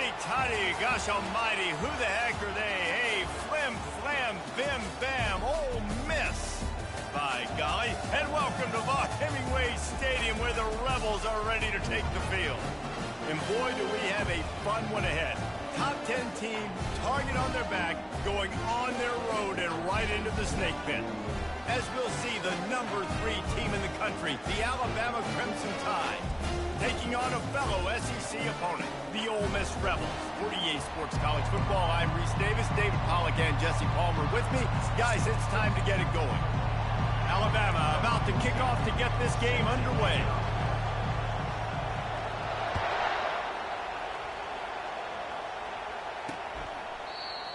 Huddy-toddy, gosh almighty, who the heck are they? Hey, flim, flam, bim, bam, Ole Miss. By golly, and welcome to Vaught-Hemingway Stadium where the Rebels are ready to take the field. And boy, do we have a fun one ahead. Top 10 team, target on their back, going on their road and right into the snake pit. As we'll see, the number 3 team in the country, the Alabama Crimson Tide, taking on a fellow SEC opponent, the Ole Miss Rebels. For EA Sports College Football, I'm Reese Davis, David Pollack, and Jesse Palmer with me. Guys, it's time to get it going. Alabama about to kick off to get this game underway.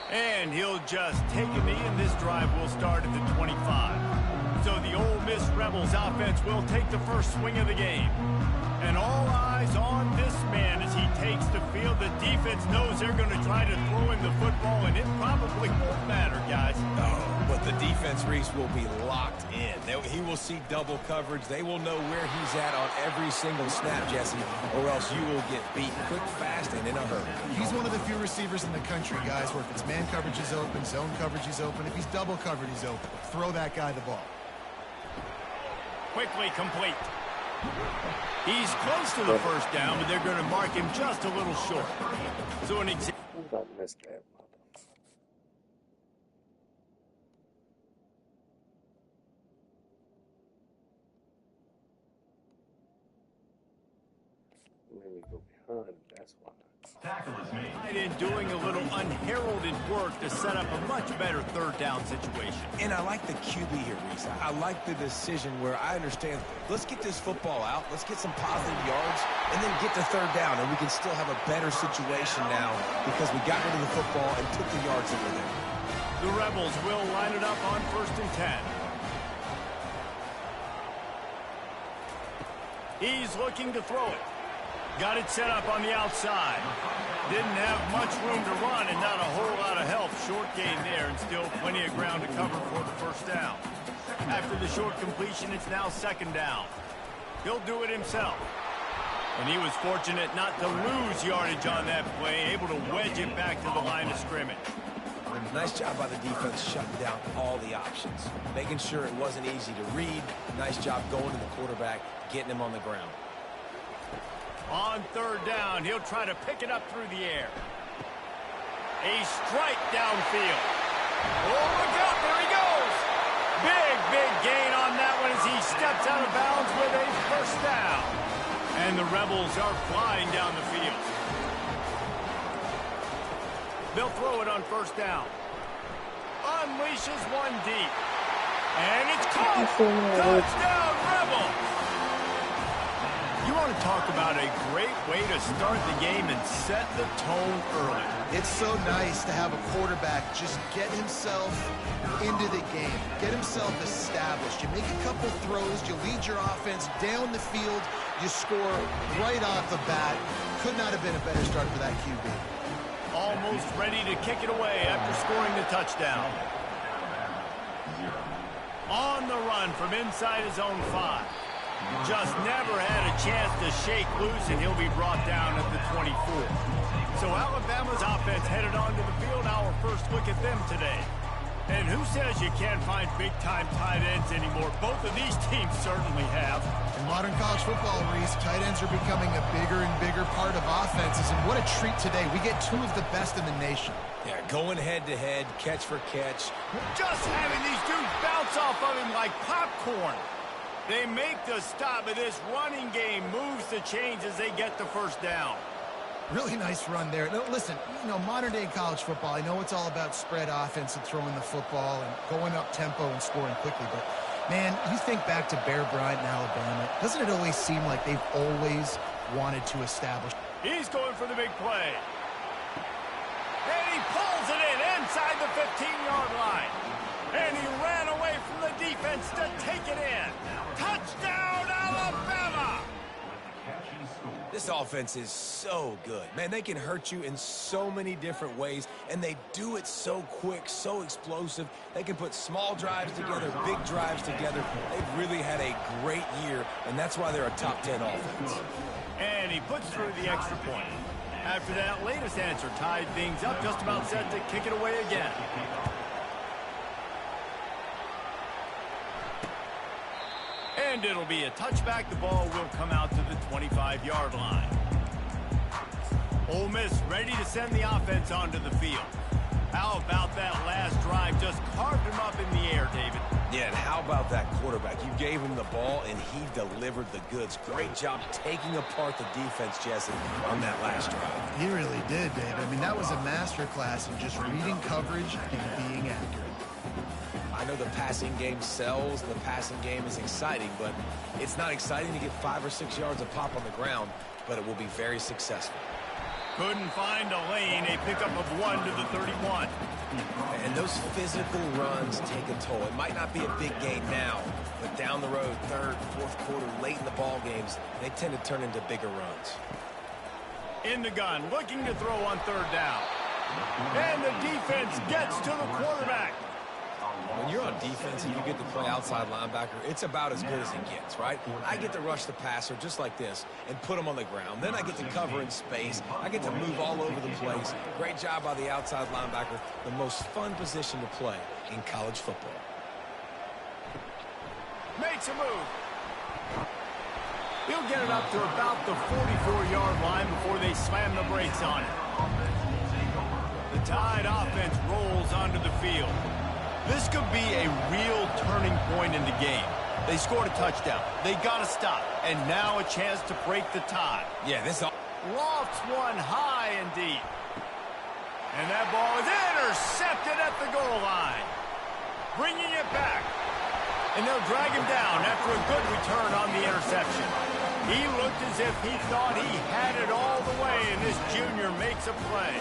And he'll just take a knee, and this drive will start at the 25. So the Ole Miss Rebels offense will take the first swing of the game. And all eyes on this man as he takes the field. The defense knows they're going to try to throw him the football, and it probably won't matter, guys. Oh, but the defense, Reese, will be locked in. He will see double coverage. They will know where he's at on every single snap, Jesse, or else you will get beat quick, fast, and in a hurry. He's one of the few receivers in the country, guys, where if it's man coverage is open, zone coverage is open. If he's double covered, he's open. Throw that guy the ball. Quickly complete. He's close to the first down, but they're going to mark him just a little short. So an example. Maybe go behind, that's why. In doing a little unheralded work to set up a much better third down situation. And I like the QB here, Reese. I like the decision where I understand, let's get this football out, let's get some positive yards, and then get to third down, and we can still have a better situation now because we got rid of the football and took the yards that were there. The Rebels will line it up on 1st and 10. He's looking to throw it. Got it set up on the outside. Didn't have much room to run and not a whole lot of help. Short gain there and still plenty of ground to cover for the first down. After the short completion, it's now 2nd down. He'll do it himself. And he was fortunate not to lose yardage on that play, able to wedge it back to the line of scrimmage. Nice job by the defense shutting down all the options, making sure it wasn't easy to read. Nice job going to the quarterback, getting him on the ground. On 3rd down, he'll try to pick it up through the air. A strike downfield. Oh, look out, there he goes. Big gain on that one as he steps out of bounds with a first down. And the Rebels are flying down the field. They'll throw it on 1st down. Unleashes one deep. And it's caught. Touchdown, Rebels. You want to talk about a great way to start the game and set the tone early. It's so nice to have a quarterback just get himself into the game, get himself established. You make a couple throws, you lead your offense down the field, you score right off the bat. Could not have been a better start for that QB. Almost ready to kick it away after scoring the touchdown. On the run from inside his own 5. Just never had a chance to shake loose, and he'll be brought down at the 24. So Alabama's offense headed onto the field. Our first look at them today. And who says you can't find big-time tight ends anymore? Both of these teams certainly have. In modern college football, Reese, tight ends are becoming a bigger and bigger part of offenses. And what a treat today. We get 2 of the best in the nation. Yeah, going head-to-head, catch for catch. Just having these dudes bounce off of him like popcorn. They make the stop, but this running game moves the chains as they get the first down. Really nice run there. Now, listen, you know, modern-day college football, I know it's all about spread offense and throwing the football and going up tempo and scoring quickly, but, man, you think back to Bear Bryant in Alabama, doesn't it always seem like they've always wanted to establish? He's going for the big play. And he pulls it in inside the 15-yard line. And he ran away from the defense to take it in. Touchdown, Alabama! This offense is so good. Man, they can hurt you in so many different ways, and they do it so quick, so explosive. They can put small drives together, big drives together. They've really had a great year, and that's why they're a top 10 offense. And he puts through the extra point. After that latest answer tied things up, just about set to kick it away again. And it'll be a touchback. The ball will come out to the 25-yard line. Ole Miss ready to send the offense onto the field. How about that last drive? Just carved him up in the air, David. Yeah, and how about that quarterback? You gave him the ball, and he delivered the goods. Great job taking apart the defense, Jesse, on that last drive. He really did, David. I mean, that was a masterclass in just reading coverage and being accurate. I know the passing game sells, and the passing game is exciting, but it's not exciting to get 5 or 6 yards of pop on the ground, but it will be very successful. Couldn't find a lane. A pickup of 1 to the 31. And those physical runs take a toll. It might not be a big gain now, but down the road, third, fourth quarter, late in the ball games, they tend to turn into bigger runs. In the gun, looking to throw on third down. And the defense gets to the quarterback. When you're on defense and you get to play outside linebacker, it's about as good as it gets, right? I get to rush the passer just like this and put him on the ground. Then I get to cover in space. I get to move all over the place. Great job by the outside linebacker. The most fun position to play in college football. Makes a move. He'll get it up to about the 44-yard line before they slam the brakes on it. The Tide offense rolls onto the field. This could be a real turning point in the game. They scored a touchdown. They got to stop. And now a chance to break the tie. Yeah, this lofts one high and deep. And that ball is intercepted at the goal line. Bringing it back. And they'll drag him down after a good return on the interception. He looked as if he thought he had it all the way, and this junior makes a play.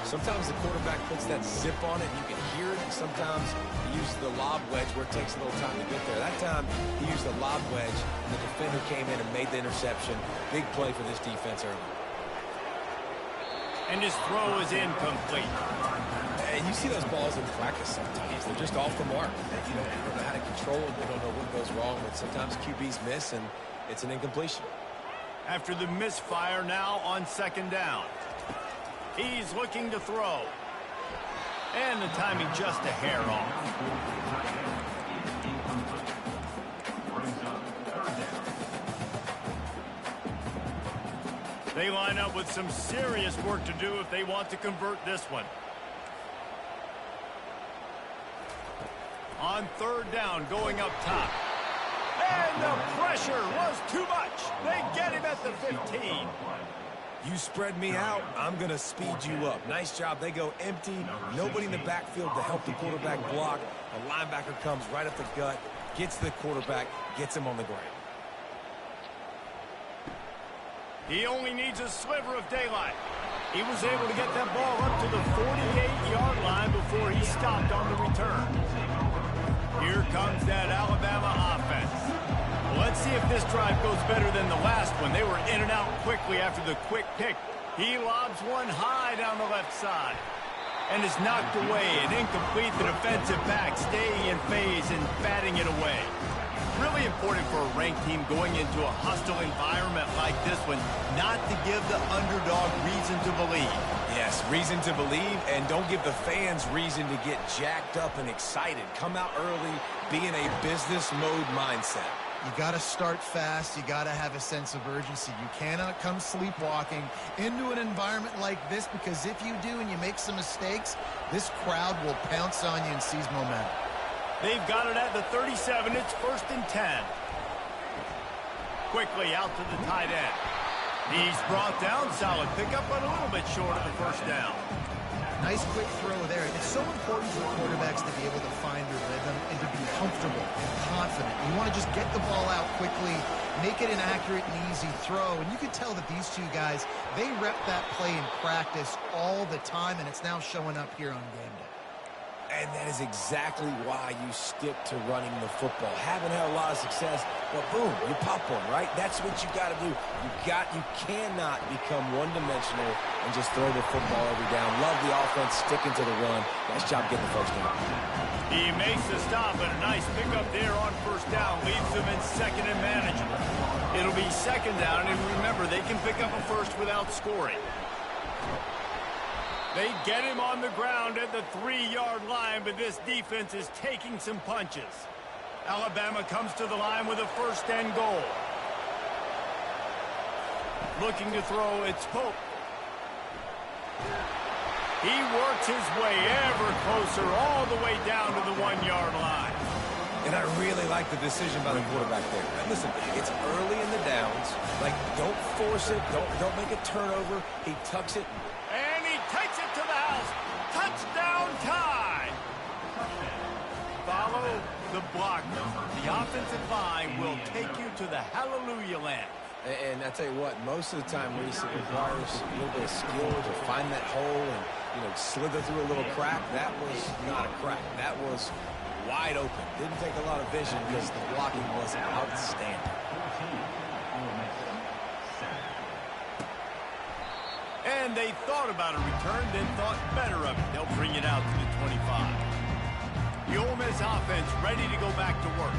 Sometimes the quarterback puts that zip on it, and you can hear it. And sometimes he uses the lob wedge where it takes a little time to get there. That time, he used the lob wedge, and the defender came in and made the interception. Big play for this defense early. And his throw is incomplete. And you see those balls in practice sometimes. They're just off the mark. They don't know how to control it. They don't know what goes wrong. But sometimes QBs miss, and it's an incompletion. After the misfire, now on second down. He's looking to throw. And the timing just a hair off. They line up with some serious work to do if they want to convert this one. On third down, going up top. And the pressure was too much. They get him at the 15. You spread me out, I'm going to speed you up. Nice job. They go empty. Nobody in the backfield to help the quarterback block. The linebacker comes right up the gut, gets the quarterback, gets him on the ground. He only needs a sliver of daylight. He was able to get that ball up to the 48-yard line before he stopped on the return. Here comes that Alabama offense. Let's see if this drive goes better than the last one. They were in and out quickly after the quick pick. He lobs one high down the left side. And is knocked away and incomplete. The defensive back staying in phase and batting it away. Really important for a ranked team going into a hostile environment like this one not to give the underdog reason to believe. Yes, reason to believe, and don't give the fans reason to get jacked up and excited. Come out early, be in a business mode mindset. You got to start fast. You got to have a sense of urgency. You cannot come sleepwalking into an environment like this, because if you do and you make some mistakes, this crowd will pounce on you and seize momentum. They've got it at the 37. It's 1st and 10. Quickly out to the tight end. He's brought down. Solid pickup, but a little bit short of the first down. Nice quick throw there. It's so important for quarterbacks to be able to find their rhythm and to be comfortable and confident. You want to just get the ball out quickly, make it an accurate and easy throw. And you can tell that these two guys, they rep that play in practice all the time, and it's now showing up here on game day. And that is exactly why you stick to running the football. Haven't had a lot of success, but boom, you pop one, right? That's what you got to do. You cannot become one-dimensional and just throw the football every down. Love the offense, sticking to the run. Nice job getting the first down. He makes the stop, and a nice pickup there on first down. Leaves them in second and manageable. It'll be second down, and remember, they can pick up a first without scoring. They get him on the ground at the 3-yard line, but this defense is taking some punches. Alabama comes to the line with a 1st and goal. Looking to throw, it's Pope. He works his way ever closer all the way down to the 1-yard line. And I really like the decision by the quarterback there. Now, listen, it's early in the downs. Like, don't force it. Don't make a turnover. He tucks it. And he takes it to the house. Touchdown tie. Follow the block. The offensive line will take you to the hallelujah land. And I tell you what, most of the time, Reese, it requires a little bit of skill to find that hole and, slither through a little crack. That was not a crack. That was wide open. Didn't take a lot of vision because the blocking was outstanding. And they thought about a return, then thought better of it. They'll bring it out to the 25. The Ole Miss offense ready to go back to work.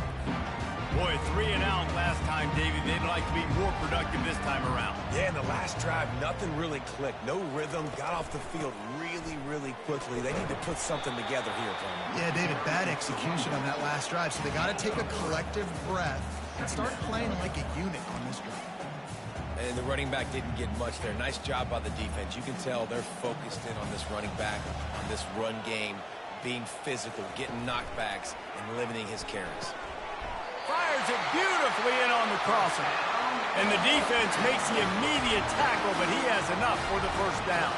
Boy, 3 and out last time, David. They'd like to be more productive this time around. Yeah, in the last drive, nothing really clicked. No rhythm. Got off the field really, really quickly. They need to put something together here, Tom. Yeah, David, bad execution on that last drive. So they got to take a collective breath and start playing like a unit on this drive. And the running back didn't get much there. Nice job by the defense. You can tell they're focused in on this running back, on this run game, being physical, getting knockbacks, and limiting his carries. Fires it beautifully in on the crosser. And the defense makes the immediate tackle, but he has enough for the 1st down.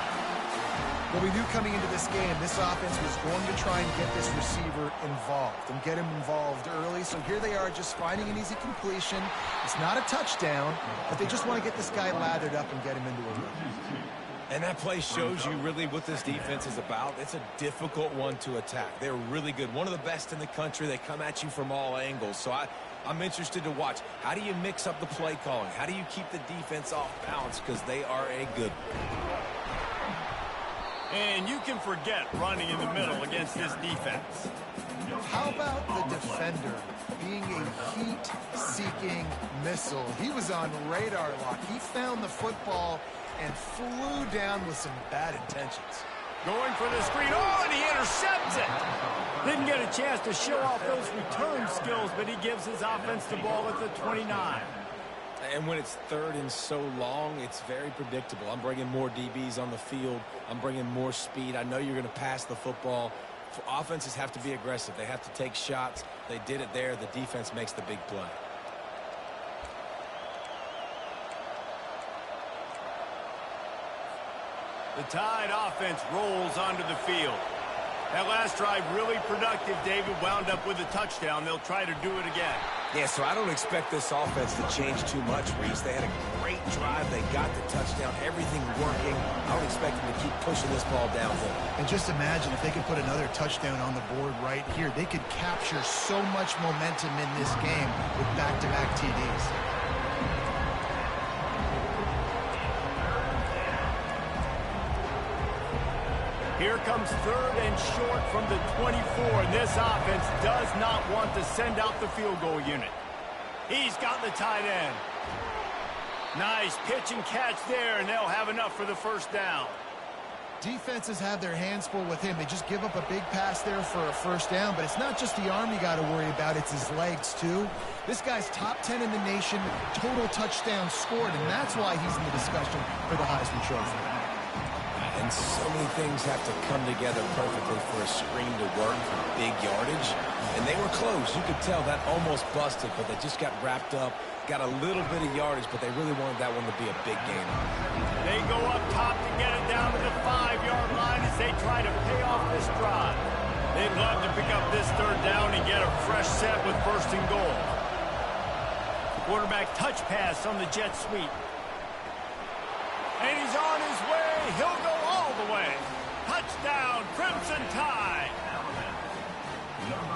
Well, we knew coming into this game, this offense was going to try and get this receiver involved and get him involved early. So here they are just finding an easy completion. It's not a touchdown, but they just want to get this guy lathered up and get him into a run. And that play shows you really what this defense is about. It's a difficult one to attack. They're really good. One of the best in the country. They come at you from all angles. So I'm interested to watch. How do you mix up the play calling? How do you keep the defense off balance? Because they are a good one. And you can forget running in the middle against this defense. How about the defender being a heat-seeking missile? He was on radar lock. He found the football and flew down with some bad intentions. Going for the screen. Oh, and he intercepts it. Didn't get a chance to show off those return skills, but he gives his offense the ball at the 29. And when it's 3rd and so long, it's very predictable. I'm bringing more DBs on the field. I'm bringing more speed. I know you're going to pass the football. Offenses have to be aggressive. They have to take shots. They did it there. The defense makes the big play. The Tide offense rolls onto the field. That last drive really productive. David wound up with a touchdown. They'll try to do it again. Yeah, so I don't expect this offense to change too much, Reese. They had a great drive. They got the touchdown. Everything working. I would expect them to keep pushing this ball downhill. And just imagine if they could put another touchdown on the board right here. They could capture so much momentum in this game with back-to-back TDs. Here comes 3rd and short from the 24, and this offense does not want to send out the field goal unit. He's got the tight end. Nice pitch and catch there, and they'll have enough for the 1st down. Defenses have their hands full with him. They just give up a big pass there for a 1st down, but it's not just the arm you got to worry about, it's his legs too. This guy's top 10 in the nation, total touchdowns scored, and that's why he's in the discussion for the Heisman Trophy. And so many things have to come together perfectly for a screen to work for big yardage. And they were close. You could tell that almost busted, but they just got wrapped up, got a little bit of yardage, but they really wanted that one to be a big game. They go up top to get it down to the 5-yard line as they try to pay off this drive. They'd love to pick up this 3rd down and get a fresh set with 1st and goal. Quarterback touch pass on the jet sweep. And he's on his way. He'll go all the way. Touchdown, Crimson Tide.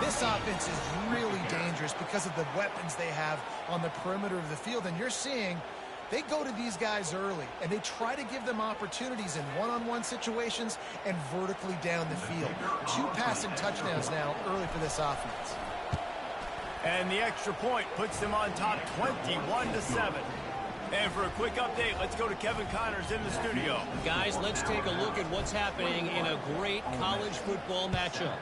This offense is really dangerous because of the weapons they have on the perimeter of the field. And you're seeing they go to these guys early, and they try to give them opportunities in one-on-one situations and vertically down the field. 2 passing touchdowns now early for this offense. And the extra point puts them on top 21-7. And for a quick update, let's go to Kevin Connors in the studio. Guys, let's take a look at what's happening in a great college football matchup.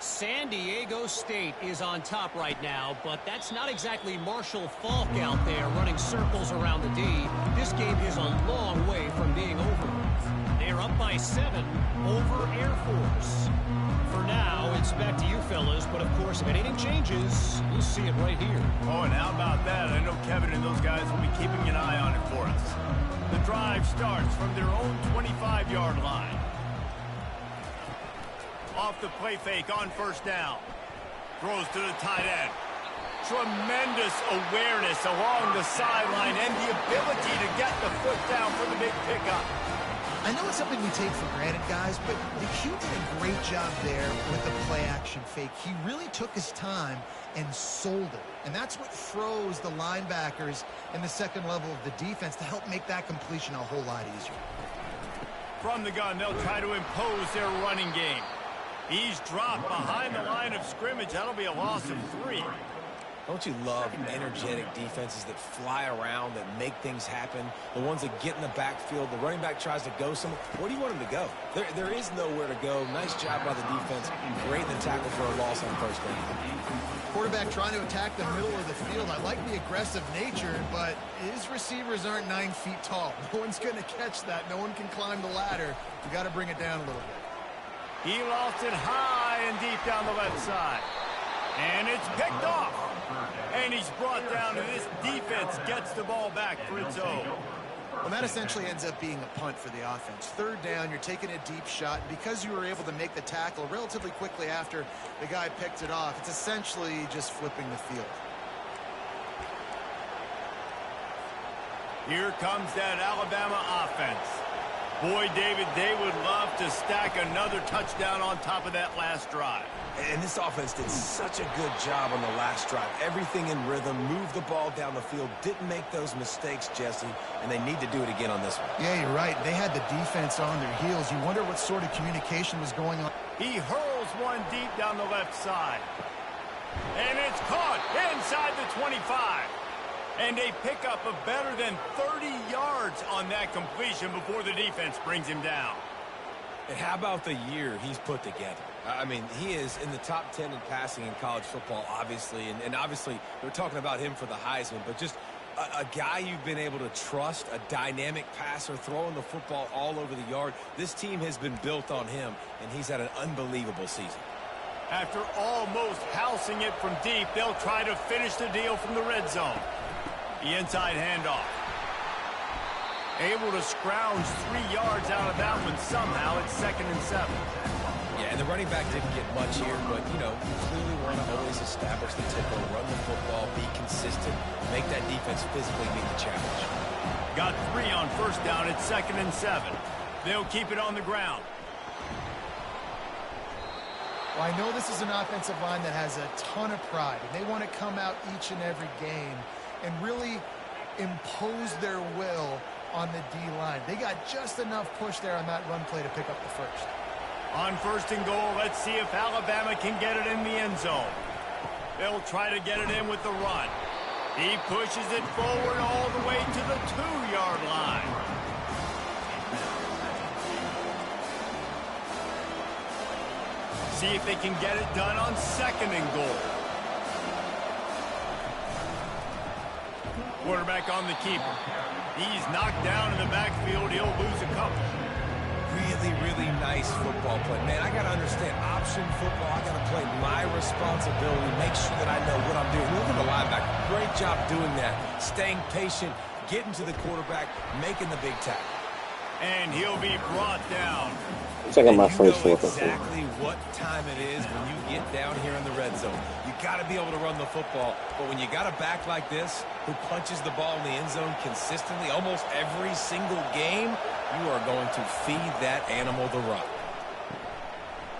San Diego State is on top right now, but that's not exactly Marshall Faulk out there running circles around the D. This game is a long way from being over. They're up by 7 over Air Force. For now, it's back to you fellas, but of course, if anything changes, you'll see it right here. Oh, and how about that? I know Kevin and those guys will be keeping an eye on it for us. The drive starts from their own 25-yard line. Off the play fake on first down. Throws to the tight end. Tremendous awareness along the sideline and the ability to get the foot down for the big pickup. I know it's something we take for granted, guys, but the Q did a great job there with the play-action fake. He really took his time and sold it. And that's what froze the linebackers in the second level of the defense to help make that completion a whole lot easier. From the gun, they'll try to impose their running game. He's dropped behind the line of scrimmage. That'll be a loss of 3. Don't you love energetic defenses that fly around, that make things happen? The ones that get in the backfield, the running back tries to go somewhere. Where do you want him to go? There is nowhere to go. Nice job by the defense. Great in the tackle for a loss on first down. Quarterback trying to attack the middle of the field. I like the aggressive nature, but his receivers aren't 9 feet tall. No one's going to catch that. No one can climb the ladder. You got to bring it down a little bit. He lost it high and deep down the left side. And it's picked off. And he's brought down, and this defense gets the ball back for its own. Well, that essentially ends up being a punt for the offense. Third down, you're taking a deep shot. Because you were able to make the tackle relatively quickly after the guy picked it off, it's essentially just flipping the field. Here comes that Alabama offense. Boy, David, they would love to stack another touchdown on top of that last drive. And this offense did such a good job on the last drive. Everything in rhythm, moved the ball down the field, didn't make those mistakes, Jesse, and they need to do it again on this one. Yeah, you're right. They had the defense on their heels. You wonder what sort of communication was going on. He hurls one deep down the left side. And it's caught inside the 25. And a pickup of better than 30 yards on that completion before the defense brings him down. And how about the year he's put together? I mean, he is in the top 10 in passing in college football, obviously. And obviously, we're talking about him for the Heisman. But just a guy you've been able to trust, a dynamic passer, throwing the football all over the yard. This team has been built on him, and he's had an unbelievable season. After almost housing it from deep, they'll try to finish the deal from the red zone. The inside handoff. Able to scrounge 3 yards out of that one somehow. It's 2nd and 7. Yeah, and the running back didn't get much here, but, you know, you clearly want to always establish the tempo, run the football, be consistent, make that defense physically meet the challenge. Got 3 on first down. It's 2nd and 7. They'll keep it on the ground. Well, I know this is an offensive line that has a ton of pride, and they want to come out each and every game and really impose their will on the D-line. They got just enough push there on that run play to pick up the first. On 1st and goal, let's see if Alabama can get it in the end zone. They'll try to get it in with the run. He pushes it forward all the way to the 2-yard line. See if they can get it done on 2nd and goal. Quarterback on the keeper. He's knocked down in the backfield. He'll lose a couple. Really, really nice football play. Man, I got to understand option football. I got to play my responsibility, make sure that I know what I'm doing. Look at the linebacker. Great job doing that. Staying patient, getting to the quarterback, making the big tackle. And he'll be brought down. It's like my first know fourth. Exactly what time it is when you get down here in the red zone. You got to be able to run the football, but when you got a back like this who punches the ball in the end zone consistently, almost every single game, you are going to feed that animal the rock.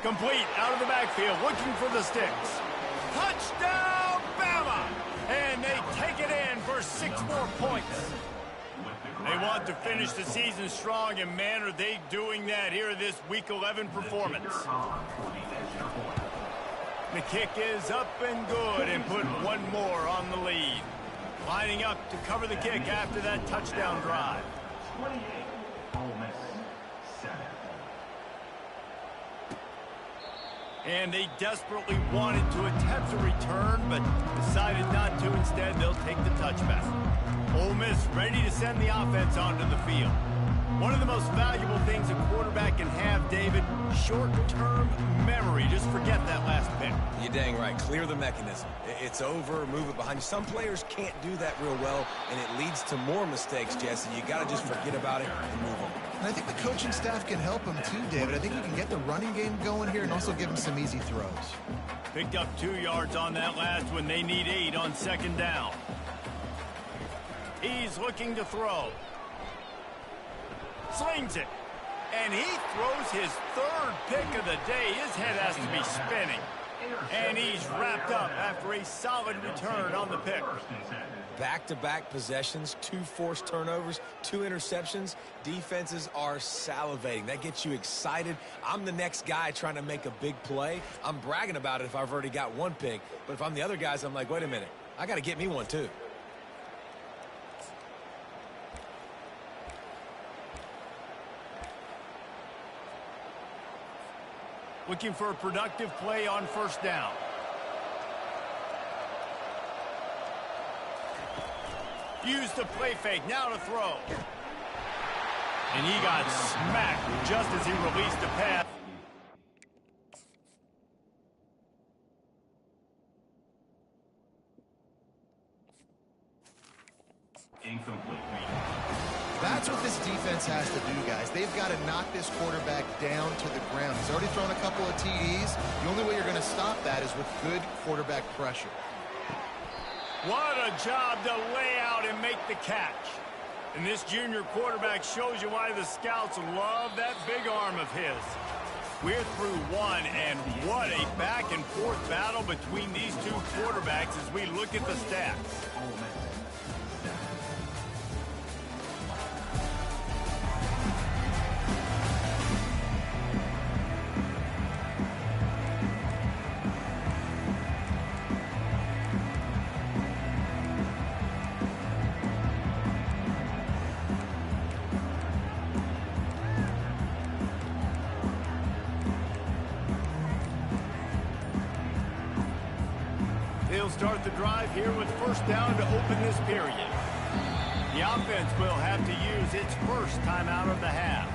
Complete out of the backfield, looking for the sticks. Touchdown, Bama! And they take it in for 6 more points. They want to finish the season strong, and man, are they doing that here in this Week 11 performance. The kick is up and good, and put 1 more on the lead. Lining up to cover the kick after that touchdown drive. 28, Ole Miss, 7. And they desperately wanted to attempt a return, but decided not to. Instead, they'll take the touchback. Ole Miss ready to send the offense onto the field. One of the most valuable things a quarterback can have, David, short-term memory. Just forget that last pick. You're dang right. Clear the mechanism. It's over, move it behind you. Some players can't do that real well, and it leads to more mistakes, Jesse. You got to just forget about it and move on. And I think the coaching staff can help him too, David. I think he can get the running game going here and also give him some easy throws. Picked up 2 yards on that last one. They need 8 on second down. He's looking to throw. Slings it. And he throws his 3rd pick of the day. His head has to be spinning. And he's wrapped up after a solid return on the pick. Back-to-back possessions, 2 forced turnovers, 2 interceptions. Defenses are salivating. That gets you excited. I'm the next guy trying to make a big play. I'm bragging about it if I've already got 1 pick. But if I'm the other guys, I'm like, wait a minute. I got to get me 1 too. Looking for a productive play on first down. Use the play fake, now to throw. And he got smacked just as he released the pass. Incomplete. That's what this defense has to do, guys. They've got to knock this quarterback down to the ground. He's already thrown a couple of TDs. The only way you're going to stop that is with good quarterback pressure. What a job to lay out and make the catch. And this junior quarterback shows you why the scouts love that big arm of his. We're through 1, and what a back-and-forth battle between these 2 quarterbacks as we look at the stats. They'll start the drive here with first down to open this period. The offense will have to use its first timeout of the half.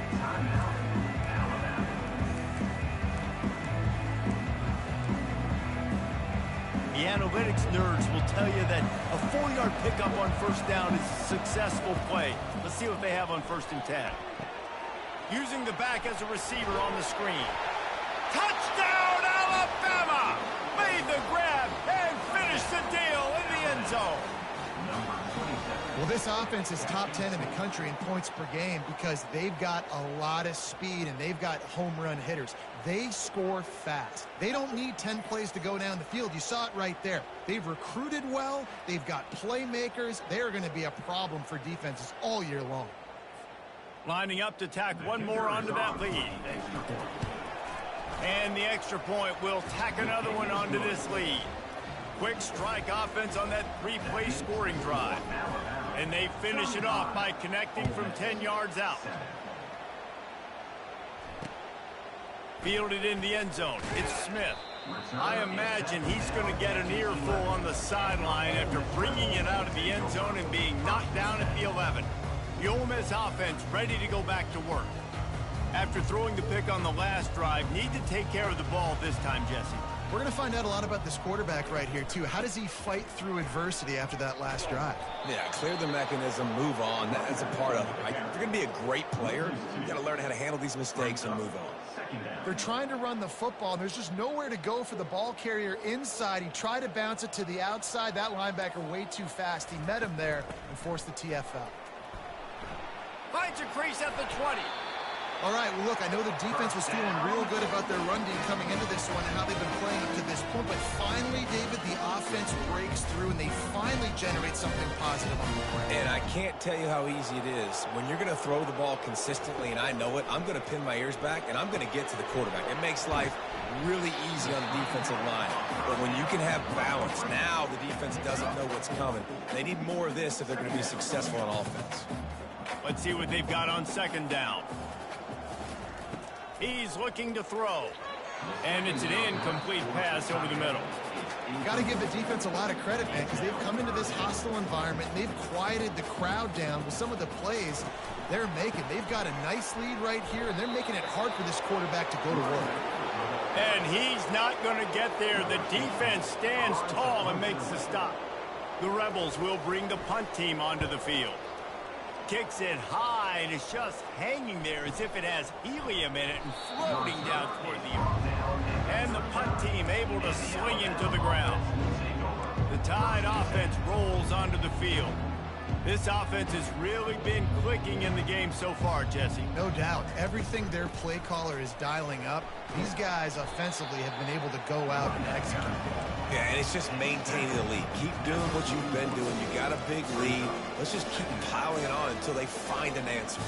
The analytics nerds will tell you that a 4-yard pickup on first down is a successful play. Let's see what they have on 1st and 10. Using the back as a receiver on the screen. Touchdown, Alabama! Made the grab and finished the deal in the end zone. Well, this offense is top 10 in the country in points per game because they've got a lot of speed and they've got home run hitters. They score fast. They don't need 10 plays to go down the field. You saw it right there. They've recruited well. They've got playmakers. They're going to be a problem for defenses all year long. Lining up to tack 1 more onto that lead. And the extra point will tack another one onto this lead. Quick strike offense on that 3-play scoring drive. And they finish it off by connecting from 10 yards out. Fielded in the end zone. It's Smith. I imagine he's going to get an earful on the sideline after bringing it out of the end zone and being knocked down at the 11. The Ole Miss offense ready to go back to work. After throwing the pick on the last drive, need to take care of the ball this time, Jesse. We're going to find out a lot about this quarterback right here, too. How does he fight through adversity after that last drive? Yeah, clear the mechanism, move on. That's a part of it, right? If you're going to be a great player, you got to learn how to handle these mistakes and move on. They're trying to run the football. There's just nowhere to go for the ball carrier inside. He tried to bounce it to the outside. That linebacker way too fast. He met him there and forced the TFL. Finds a crease at the 20. All right, well, look, I know the defense was feeling real good about their run D coming into this one and how they've been playing up to this one, but finally, David, the offense breaks through and they finally generate something positive on the play. And I can't tell you how easy it is. When you're going to throw the ball consistently, and I know it, I'm going to pin my ears back, and I'm going to get to the quarterback. It makes life really easy on the defensive line. But when you can have balance, now the defense doesn't know what's coming. They need more of this if they're going to be successful on offense. Let's see what they've got on second down. He's looking to throw. And it's an incomplete pass over the middle. You got to give the defense a lot of credit, man, because they've come into this hostile environment. And they've quieted the crowd down with some of the plays they're making. They've got a nice lead right here, and they're making it hard for this quarterback to go to work. And he's not going to get there. The defense stands tall and makes the stop. The Rebels will bring the punt team onto the field. Kicks it high, and it's just hanging there as if it has helium in it and floating down toward the earth. And the punt team able to sling him to the ground. The Tide offense rolls onto the field. This offense has really been clicking in the game so far, Jesse. No doubt. Everything their play caller is dialing up, these guys offensively have been able to go out and execute. Yeah, and it's just maintaining the lead. Keep doing what you've been doing. You got a big lead. Let's just keep piling it on until they find an answer.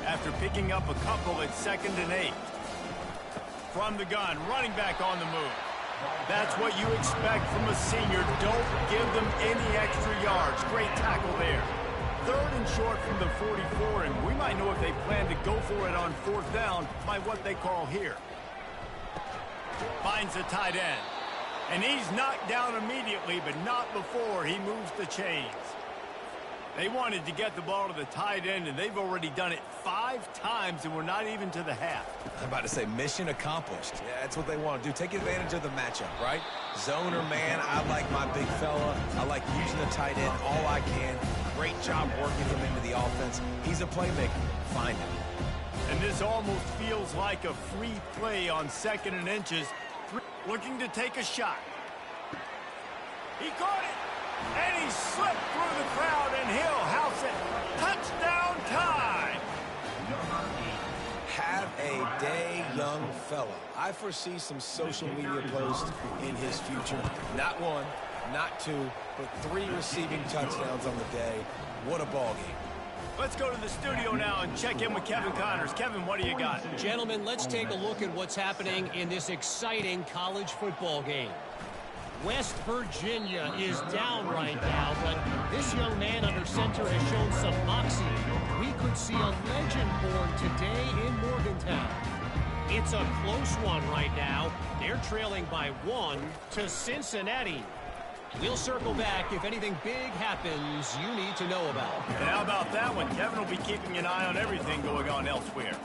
After picking up a couple at 2nd and 8. From the gun, running back on the move. That's what you expect from a senior. Don't give them any extra yards. Great tackle there. 3rd and short from the 44, and we might know if they plan to go for it on 4th down by what they call here. Finds the tight end. And he's knocked down immediately, but not before he moves the chains. They wanted to get the ball to the tight end, and they've already done it 5 times, and we're not even to the half. I'm about to say mission accomplished. Yeah, that's what they want to do. Take advantage of the matchup, right? Zone or man, I like my big fella. I like using the tight end all I can. Great job working him into the offense. He's a playmaker. Find him. And this almost feels like a free play on 2nd and inches. Looking to take a shot. He caught it. And he slipped through the crowd, and he'll house it. Touchdown Tide! Have a day, young fella. I foresee some social media posts in his future. Not 1, not 2, but 3 receiving touchdowns on the day. What a ball game. Let's go to the studio now and check in with Kevin Connors. Kevin, what do you got? Gentlemen, let's take a look at what's happening in this exciting college football game. West Virginia is down right now, but this young man under center has shown some moxie. We could see a legend born today in Morgantown. It's a close one right now. They're trailing by 1 to Cincinnati. We'll circle back if anything big happens you need to know about. And how about that one? Kevin will be keeping an eye on everything going on elsewhere.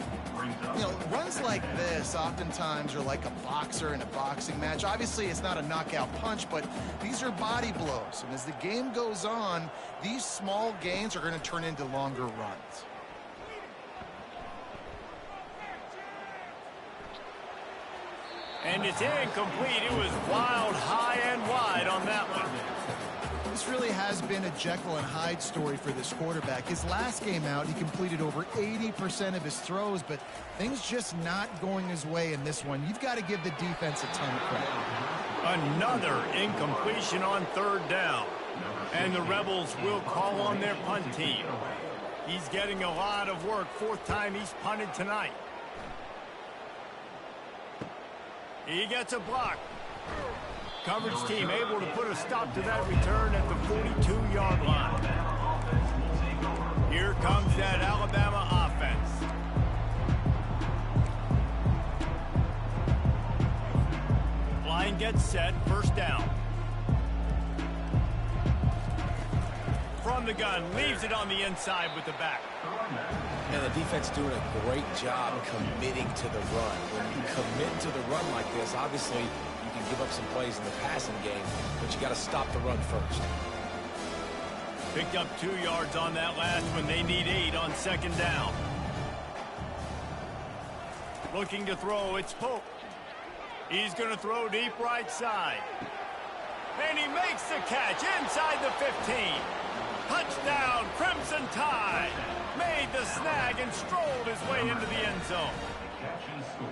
You know, runs like this oftentimes are like a boxer in a boxing match. Obviously, it's not a knockout punch, but these are body blows. And as the game goes on, these small gains are going to turn into longer runs. And it's incomplete. It was wild, high and wide on that one. This really has been a Jekyll and Hyde story for this quarterback. His last game out, he completed over 80% of his throws, but things just not going his way in this one. You've got to give the defense a ton of credit. Another incompletion on 3rd down. And the Rebels will call on their punt team. He's getting a lot of work. 4th time he's punted tonight. He gets a block. Coverage team able to put a stop to that return at the 42-yard line. Here comes that Alabama offense. Line gets set, 1st down. From the gun, leaves it on the inside with the back. And the defense doing a great job committing to the run. When you commit to the run like this, obviously you can give up some plays in the passing game, but you got to stop the run first. Picked up 2 yards on that last one. They need 8 on 2nd down. Looking to throw, it's Pope. He's going to throw deep right side. And he makes the catch inside the 15. Touchdown, Crimson Tide. Made the snag and strolled his way into the end zone. Catch and score.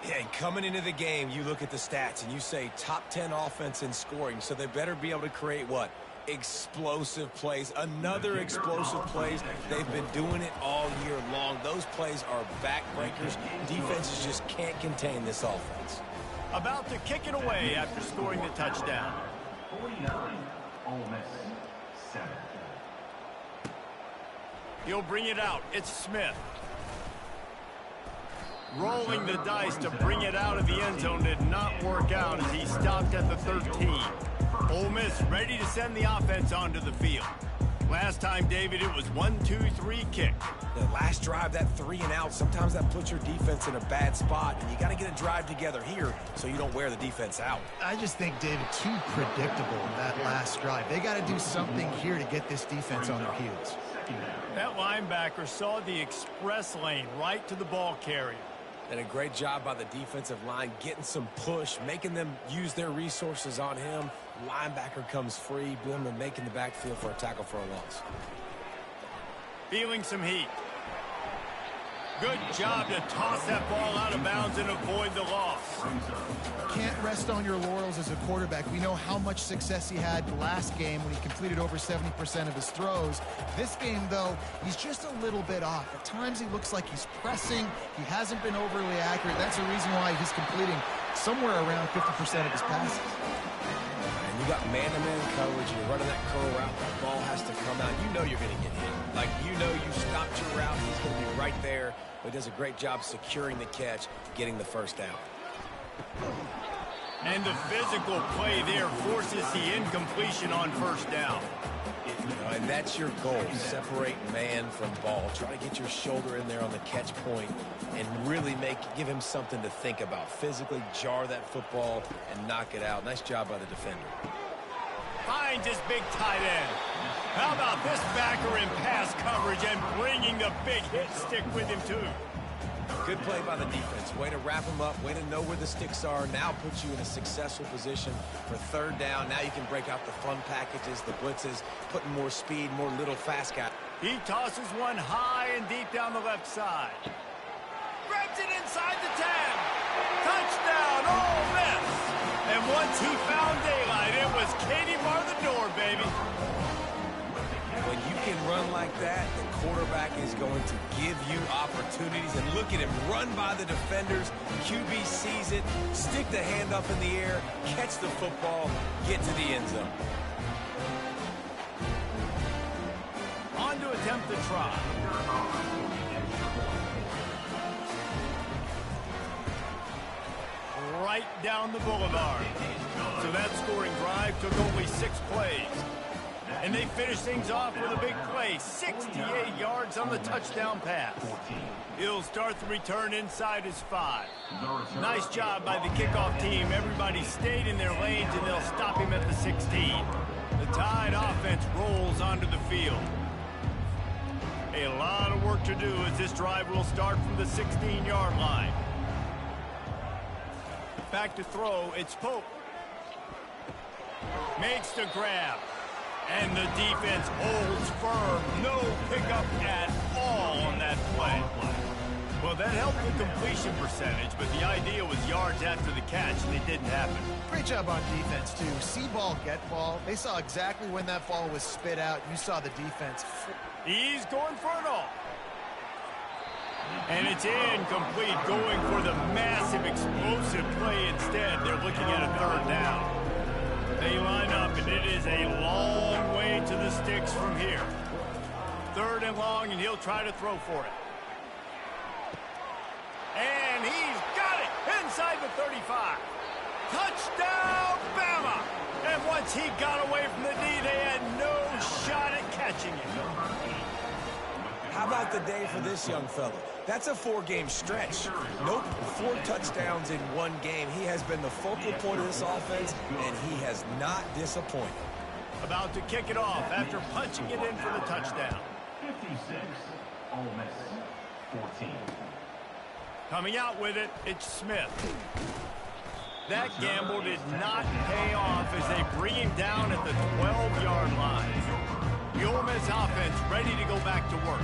Yeah, and coming into the game, you look at the stats and you say top 10 offense in scoring, so they better be able to create what? Explosive plays. Another explosive plays. They've been doing it all year long. Those plays are backbreakers. Defenses just can't contain this offense. About to kick it away after scoring the touchdown. 49, Ole Miss 7. He'll bring it out. It's Smith. Rolling the dice to bring it out of the end zone did not work out as he stopped at the 13. Ole Miss ready to send the offense onto the field. Last time, David, it was 1-2-3 kick. The last drive, that 3 and out, sometimes that puts your defense in a bad spot, and you got to get a drive together here so you don't wear the defense out. I just think, David, too predictable that last drive. They got to do something here to get this defense on their heels. That linebacker saw the express lane right to the ball carrier. And a great job by the defensive line getting some push, making them use their resources on him. Linebacker comes free, boom, and making the backfield for a tackle for a loss. Feeling some heat. Good job to toss that ball out of bounds and avoid the loss. Can't rest on your laurels as a quarterback. We know how much success he had last game when he completed over 70% of his throws. This game, though, he's just a little bit off. At times he looks like he's pressing. He hasn't been overly accurate. That's the reason why he's completing somewhere around 50% of his passes. And you got man-to-man coverage. You're running that curl route. The ball has to come out. You know you're going to get hit. Like, you know you stopped your route. He's going to be right there. But he does a great job securing the catch, getting the first down. And the physical play there forces the incompletion on first down. And that's your goal. Separate man from ball. Try to get your shoulder in there on the catch point and really give him something to think about. Physically jar that football and knock it out. Nice job by the defender. Finds his big tight end. How about this backer in pass coverage and bringing the big hit stick with him, too? Good play by the defense. Way to wrap him up. Way to know where the sticks are. Now puts you in a successful position for third down. Now you can break out the fun packages, the blitzes, putting more speed, more little fast guy. He tosses one high and deep down the left side. Grabs it inside the 10. Touchdown, Ole Miss. And once he found daylight, it was Katie bar the door, baby. When you can run like that, the quarterback is going to give you opportunities. And look at him run by the defenders. QB sees it, stick the hand up in the air, catch the football, get to the end zone. On to attempt the try. Right down the boulevard. So that scoring drive took only 6 plays. And they finish things off with a big play. 68 yards on the touchdown pass. He'll start the return inside his 5. Nice job by the kickoff team. Everybody stayed in their lanes, and they'll stop him at the 16. The Tide offense rolls onto the field. A lot of work to do as this drive will start from the 16-yard line. Back to throw, it's Pope. Makes the grab. And the defense holds firm. No pickup at all on that play. Well, that helped the completion percentage, but the idea was yards after the catch, and it didn't happen. Great job on defense, too. See ball, get ball. They saw exactly when that ball was spit out. You saw the defense. He's going for it all. And it's incomplete, going for the massive explosive play instead. They're looking at a third down. They line up, and it is a long way to the sticks from here. 3rd and long, and he'll try to throw for it. And he's got it inside the 35. Touchdown, Bama! And once he got away from the D, they had no shot at catching him. How about the day for this young fella? That's a 4-game stretch. Nope, 4 touchdowns in 1 game. He has been the focal point of this offense, and he has not disappointed. About to kick it off after punching it in for the touchdown. 56, Ole Miss 14. Coming out with it, it's Smith. That gamble did not pay off as they bring him down at the 12-yard line. The Ole Miss offense ready to go back to work.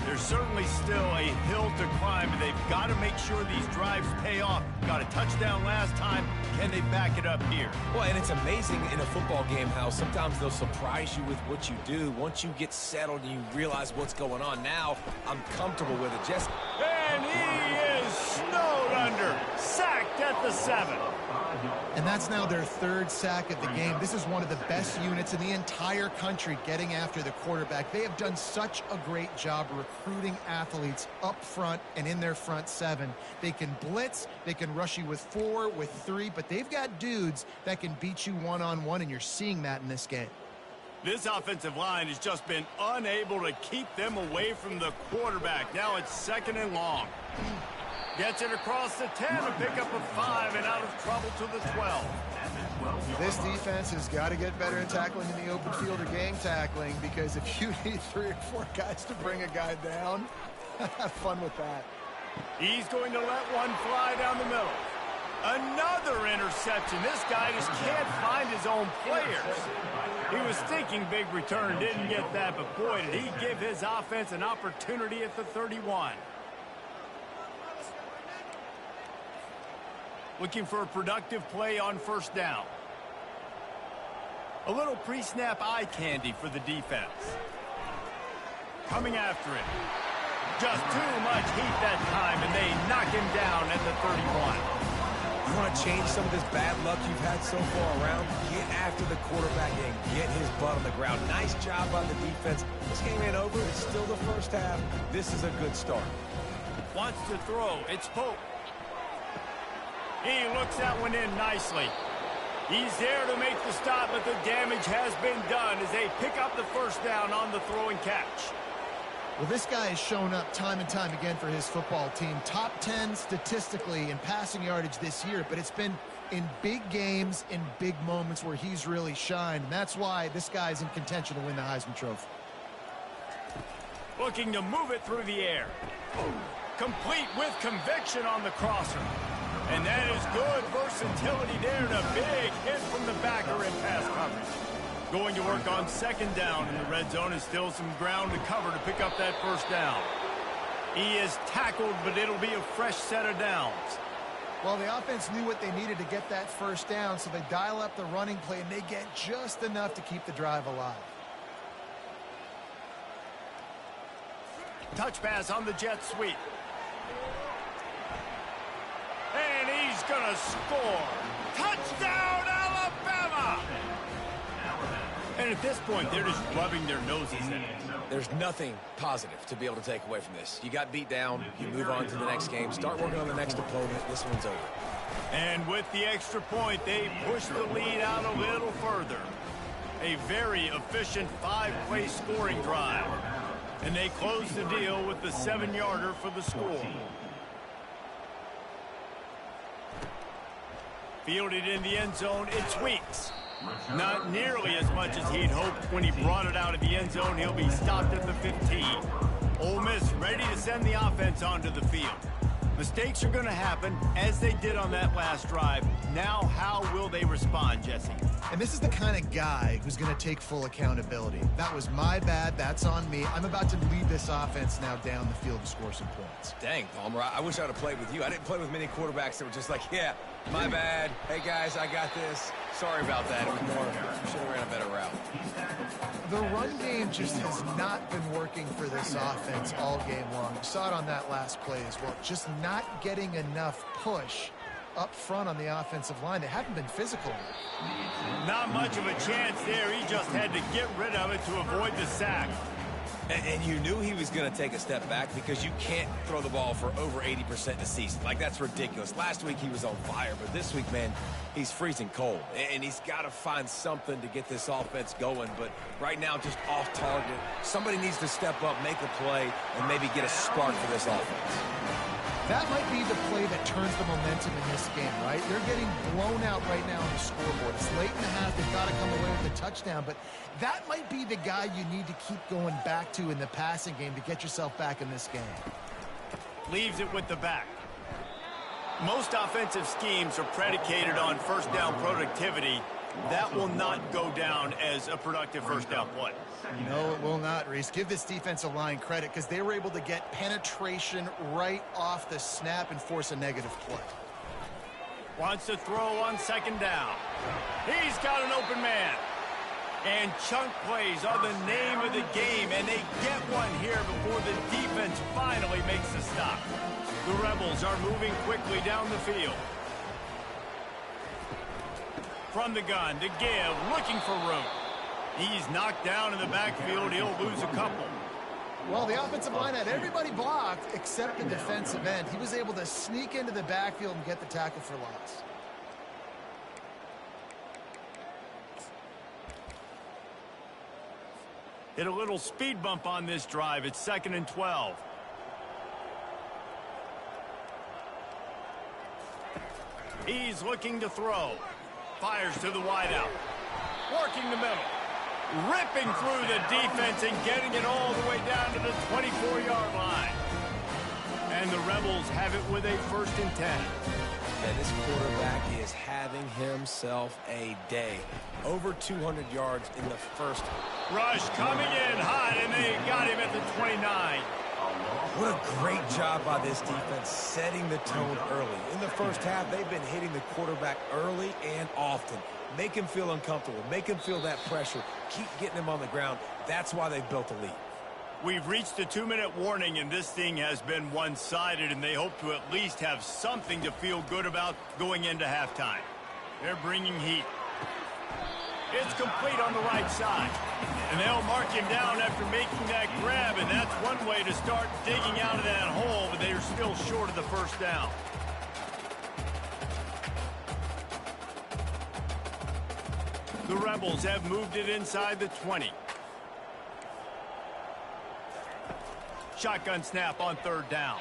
There's certainly still a hill to climb, and they've got to make sure these drives pay off. Got a touchdown last time. Can they back it up here? Well, and it's amazing in a football game how sometimes they'll surprise you with what you do. Once you get settled and you realize what's going on, now I'm comfortable with it. Just And he is snowed under. Sacked at the 7. And that's now their 3rd sack of the game. This is one of the best units in the entire country getting after the quarterback. They have done such a great job recruiting athletes up front and in their front 7. They can blitz, they can rush you with 4, with 3, but they've got dudes that can beat you one-on-one, and you're seeing that in this game. This offensive line has just been unable to keep them away from the quarterback. Now it's 2nd and long. Gets it across the 10 to pick up a 5 and out of trouble to the 12. This defense has got to get better at tackling in the open field or gang tackling, because if you need 3 or 4 guys to bring a guy down, have fun with that. He's going to let one fly down the middle. Another interception. This guy just can't find his own players. He was thinking big return, didn't get that, but boy, did he give his offense an opportunity at the 31. Looking for a productive play on 1st down. A little pre-snap eye candy for the defense. Coming after it. Just too much heat that time, and they knock him down at the 31. you want to change some of this bad luck you've had so far around? Get after the quarterback and get his butt on the ground. Nice job by the defense. This game ain't over. It's still the 1st half. This is a good start. Wants to throw. It's Pope. He looks that one in nicely. He's there to make the stop, but the damage has been done as they pick up the 1st down on the throw and catch. Well, this guy has shown up time and time again for his football team. Top 10 statistically in passing yardage this year, but it's been in big games, in big moments where he's really shined. And that's why this guy's in contention to win the Heisman Trophy. Looking to move it through the air. Complete with conviction on the crosser. And that is good versatility there, and a big hit from the backer in pass coverage. Going to work on 2nd down in the red zone, and still some ground to cover to pick up that 1st down. He is tackled, but it'll be a fresh set of downs. Well, the offense knew what they needed to get that 1st down, so they dial up the running play, and they get just enough to keep the drive alive. Touch pass on the jet sweep. And he's going to score. Touchdown, Alabama! And at this point, they're just rubbing their noses in it. There's nothing positive to be able to take away from this. You got beat down. You move on to the next game. Start working on the next opponent. This one's over. And with the extra point, they push the lead out a little further. A very efficient 5-play scoring drive. And they close the deal with the 7-yarder for the score. Fielded in the end zone, it's Weeks. Not nearly as much as he'd hoped when he brought it out of the end zone. He'll be stopped at the 15. Ole Miss ready to send the offense onto the field. Mistakes are going to happen, as they did on that last drive. Now, how will they respond, Jesse? And this is the kind of guy who's going to take full accountability. That was my bad. That's on me. I'm about to lead this offense now down the field to score some points. Dang, Palmer, I wish I would have played with you. I didn't play with many quarterbacks that were just like, yeah, my bad. Hey, guys, I got this. Sorry about that. It was more, we should have ran a better route. The run game just has not been working for this offense all game long. You saw it on that last play as well. Just not getting enough push up front on the offensive line. They haven't been physical. Not much of a chance there. He just had to get rid of it to avoid the sack. And you knew he was going to take a step back because you can't throw the ball for over 80% this season. Like, that's ridiculous. Last week he was on fire, but this week, man, he's freezing cold. And he's got to find something to get this offense going. But right now, just off target. Somebody needs to step up, make a play, and maybe get a spark for this offense. That might be the play that turns the momentum in this game, right? They're getting blown out right now on the scoreboard. It's late in the half. They've got to come away with a touchdown. But that might be the guy you need to keep going back to in the passing game to get yourself back in this game. Leaves it with the back. Most offensive schemes are predicated on 1st down productivity. That will not go down as a productive first down play. No, it will not, Reese. Give this defensive line credit because they were able to get penetration right off the snap and force a negative play. Wants to throw on second down. He's got an open man. And chunk plays are the name of the game, and they get one here before the defense finally makes the stop. The Rebels are moving quickly down the field. From the gun to give, looking for room. He's knocked down in the backfield. He'll lose a couple. Well, the offensive line had everybody blocked except the defensive end. He was able to sneak into the backfield and get the tackle for loss. Hit a little speed bump on this drive. It's 2nd and 12. He's looking to throw. Fires to the wideout. Working the middle. Ripping through the defense and getting it all the way down to the 24-yard line. And the Rebels have it with a 1st and 10. And this quarterback is having himself a day. Over 200 yards in the first. Rush coming in hot, and they got him at the 29. What a great job by this defense setting the tone early. In the first half, they've been hitting the quarterback early and often. Make him feel uncomfortable. Make him feel that pressure. Keep getting him on the ground. That's why they've built a lead. We've reached a 2-minute warning, and this thing has been one-sided, and they hope to at least have something to feel good about going into halftime. They're bringing heat. It's complete on the right side. And they'll mark him down after making that grab, and that's one way to start digging out of that hole, but they're still short of the first down. The Rebels have moved it inside the 20. Shotgun snap on 3rd down.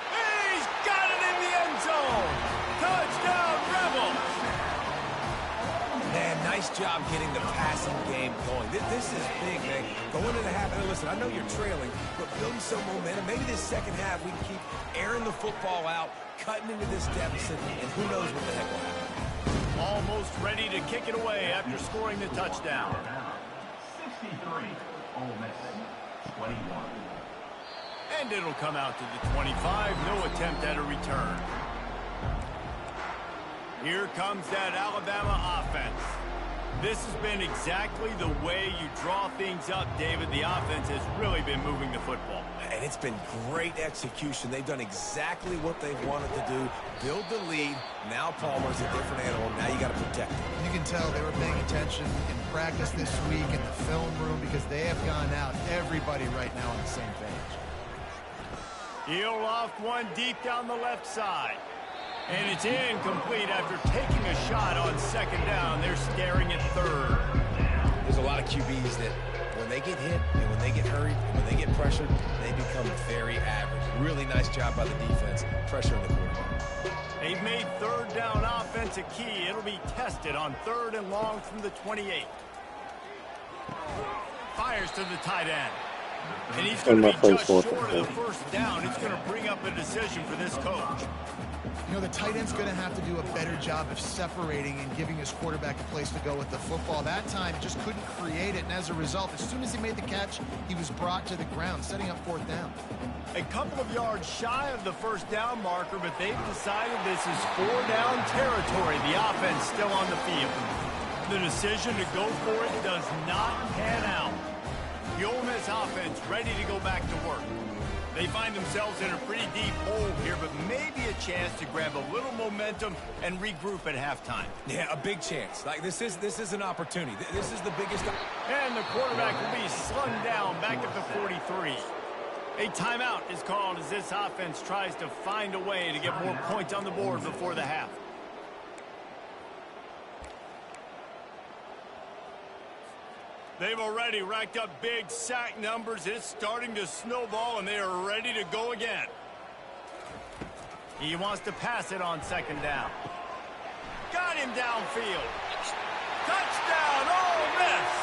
He's got it in the end zone. Touchdown, Rebels. Man, nice job getting the passing game going. This is big, man. Going into the half, and listen, I know you're trailing, but building some momentum. Maybe this second half we can keep airing the football out, cutting into this deficit, and who knows what the heck will happen. Almost ready to kick it away after scoring the touchdown. 63, Ole Miss, 21. And it'll come out to the 25. No attempt at a return. Here comes that Alabama offense. This has been exactly the way you draw things up, David. The offense has really been moving the football. And it's been great execution. They've done exactly what they wanted to do. Build the lead. Now Palmer's a different animal. Now you got to protect him. You can tell they were paying attention in practice this week in the film room because they have gone out, everybody right now on the same page. He'll loft one deep down the left side. And it's incomplete after taking a shot on 2nd down. They're staring at 3rd. There's a lot of QBs that when they get hit and when they get hurried and when they get pressured, they become very average. Really nice job by the defense, pressuring the quarterback. They've made 3rd down offense a key. It'll be tested on 3rd and long from the 28. Fires to the tight end. And he's going to be just short of the first down. It's going to bring up a decision for this coach. You know, the tight end's going to have to do a better job of separating and giving his quarterback a place to go with the football. That time, just couldn't create it, and as a result, as soon as he made the catch, he was brought to the ground, setting up 4th down. A couple of yards shy of the first down marker, but they've decided this is 4-down territory. The offense still on the field. The decision to go for it does not pan out. The Ole Miss offense ready to go back to work. They find themselves in a pretty deep hole here, but maybe a chance to grab a little momentum and regroup at halftime. Yeah, a big chance. Like this is an opportunity. This is the biggest. And the quarterback will be slung down back at the 43. A timeout is called as this offense tries to find a way to get more points on the board before the half. They've already racked up big sack numbers. It's starting to snowball, and they are ready to go again. He wants to pass it on 2nd down. Got him downfield. Touchdown, Ole Miss!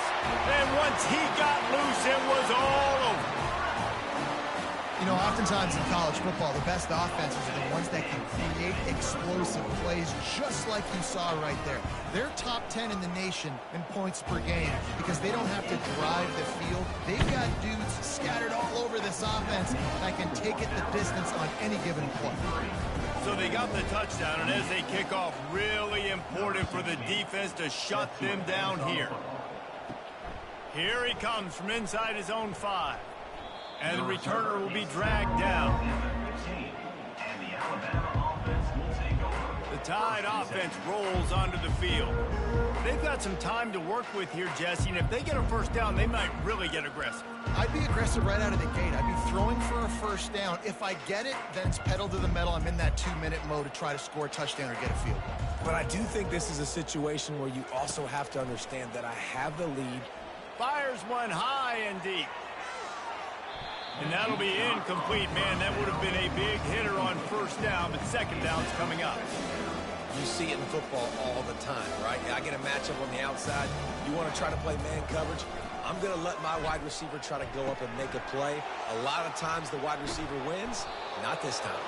And once he got loose, it was all over. You know, oftentimes in college football, the best offenses are the ones that can create explosive plays, just like you saw right there. They're top 10 in the nation in points per game because they don't have to drive the field. They've got dudes scattered all over this offense that can take it the distance on any given play. So they got the touchdown, and as they kick off, really important for the defense to shut them down here. Here he comes from inside his own 5. And the returner will be dragged down. The Tide offense rolls onto the field. They've got some time to work with here, Jesse, and if they get a first down, they might really get aggressive. I'd be aggressive right out of the gate. I'd be throwing for a first down. If I get it, then it's pedal to the metal. I'm in that 2-minute mode to try to score a touchdown or get a field goal. But I do think this is a situation where you also have to understand that I have the lead. Fires one high and deep. And that'll be incomplete, man. That would have been a big hitter on first down, but second down's coming up. You see it in football all the time, right? I get a matchup on the outside. You want to try to play man coverage? I'm going to let my wide receiver try to go up and make a play. A lot of times the wide receiver wins. Not this time.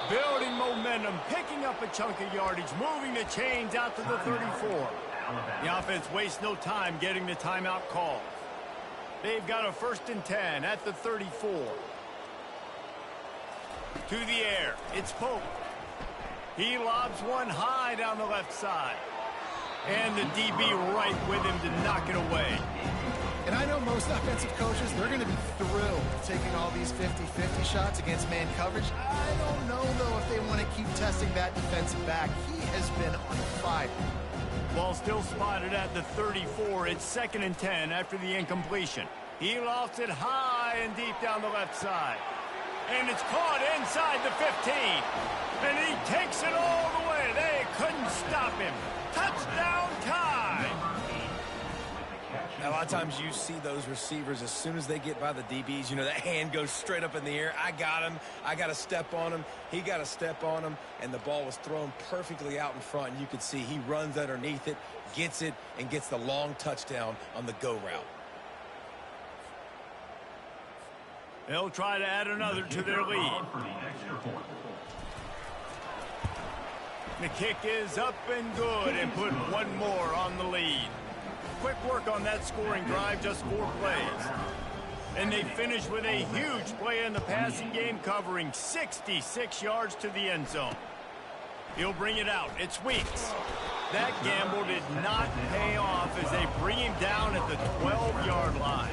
Building momentum, picking up a chunk of yardage, moving the chains out to the 34. The offense wastes no time getting the timeout call. They've got a 1st and 10 at the 34. To the air, it's Pope. He lobs one high down the left side. And the DB right with him to knock it away. And I know most offensive coaches, they're going to be thrilled taking all these 50-50 shots against man coverage. I don't know, though, if they want to keep testing that defensive back. He has been on fire. Ball still spotted at the 34. It's 2nd and 10 after the incompletion. He lofts it high and deep down the left side. And it's caught inside the 15. And he takes it all the way. They couldn't stop him. Touchdown Tide. Now, a lot of times you see those receivers, as soon as they get by the DBs, you know, that hand goes straight up in the air. I got him. I got to step on him. He got to step on him. And the ball was thrown perfectly out in front. And you can see he runs underneath it, gets it, and gets the long touchdown on the go route. They'll try to add another to their lead. The kick is up and good and put one more on the lead. Quick work on that scoring drive, just 4 plays. And they finish with a huge play in the passing game, covering 66 yards to the end zone. He'll bring it out. It's Weeks. That gamble did not pay off as they bring him down at the 12-yard line.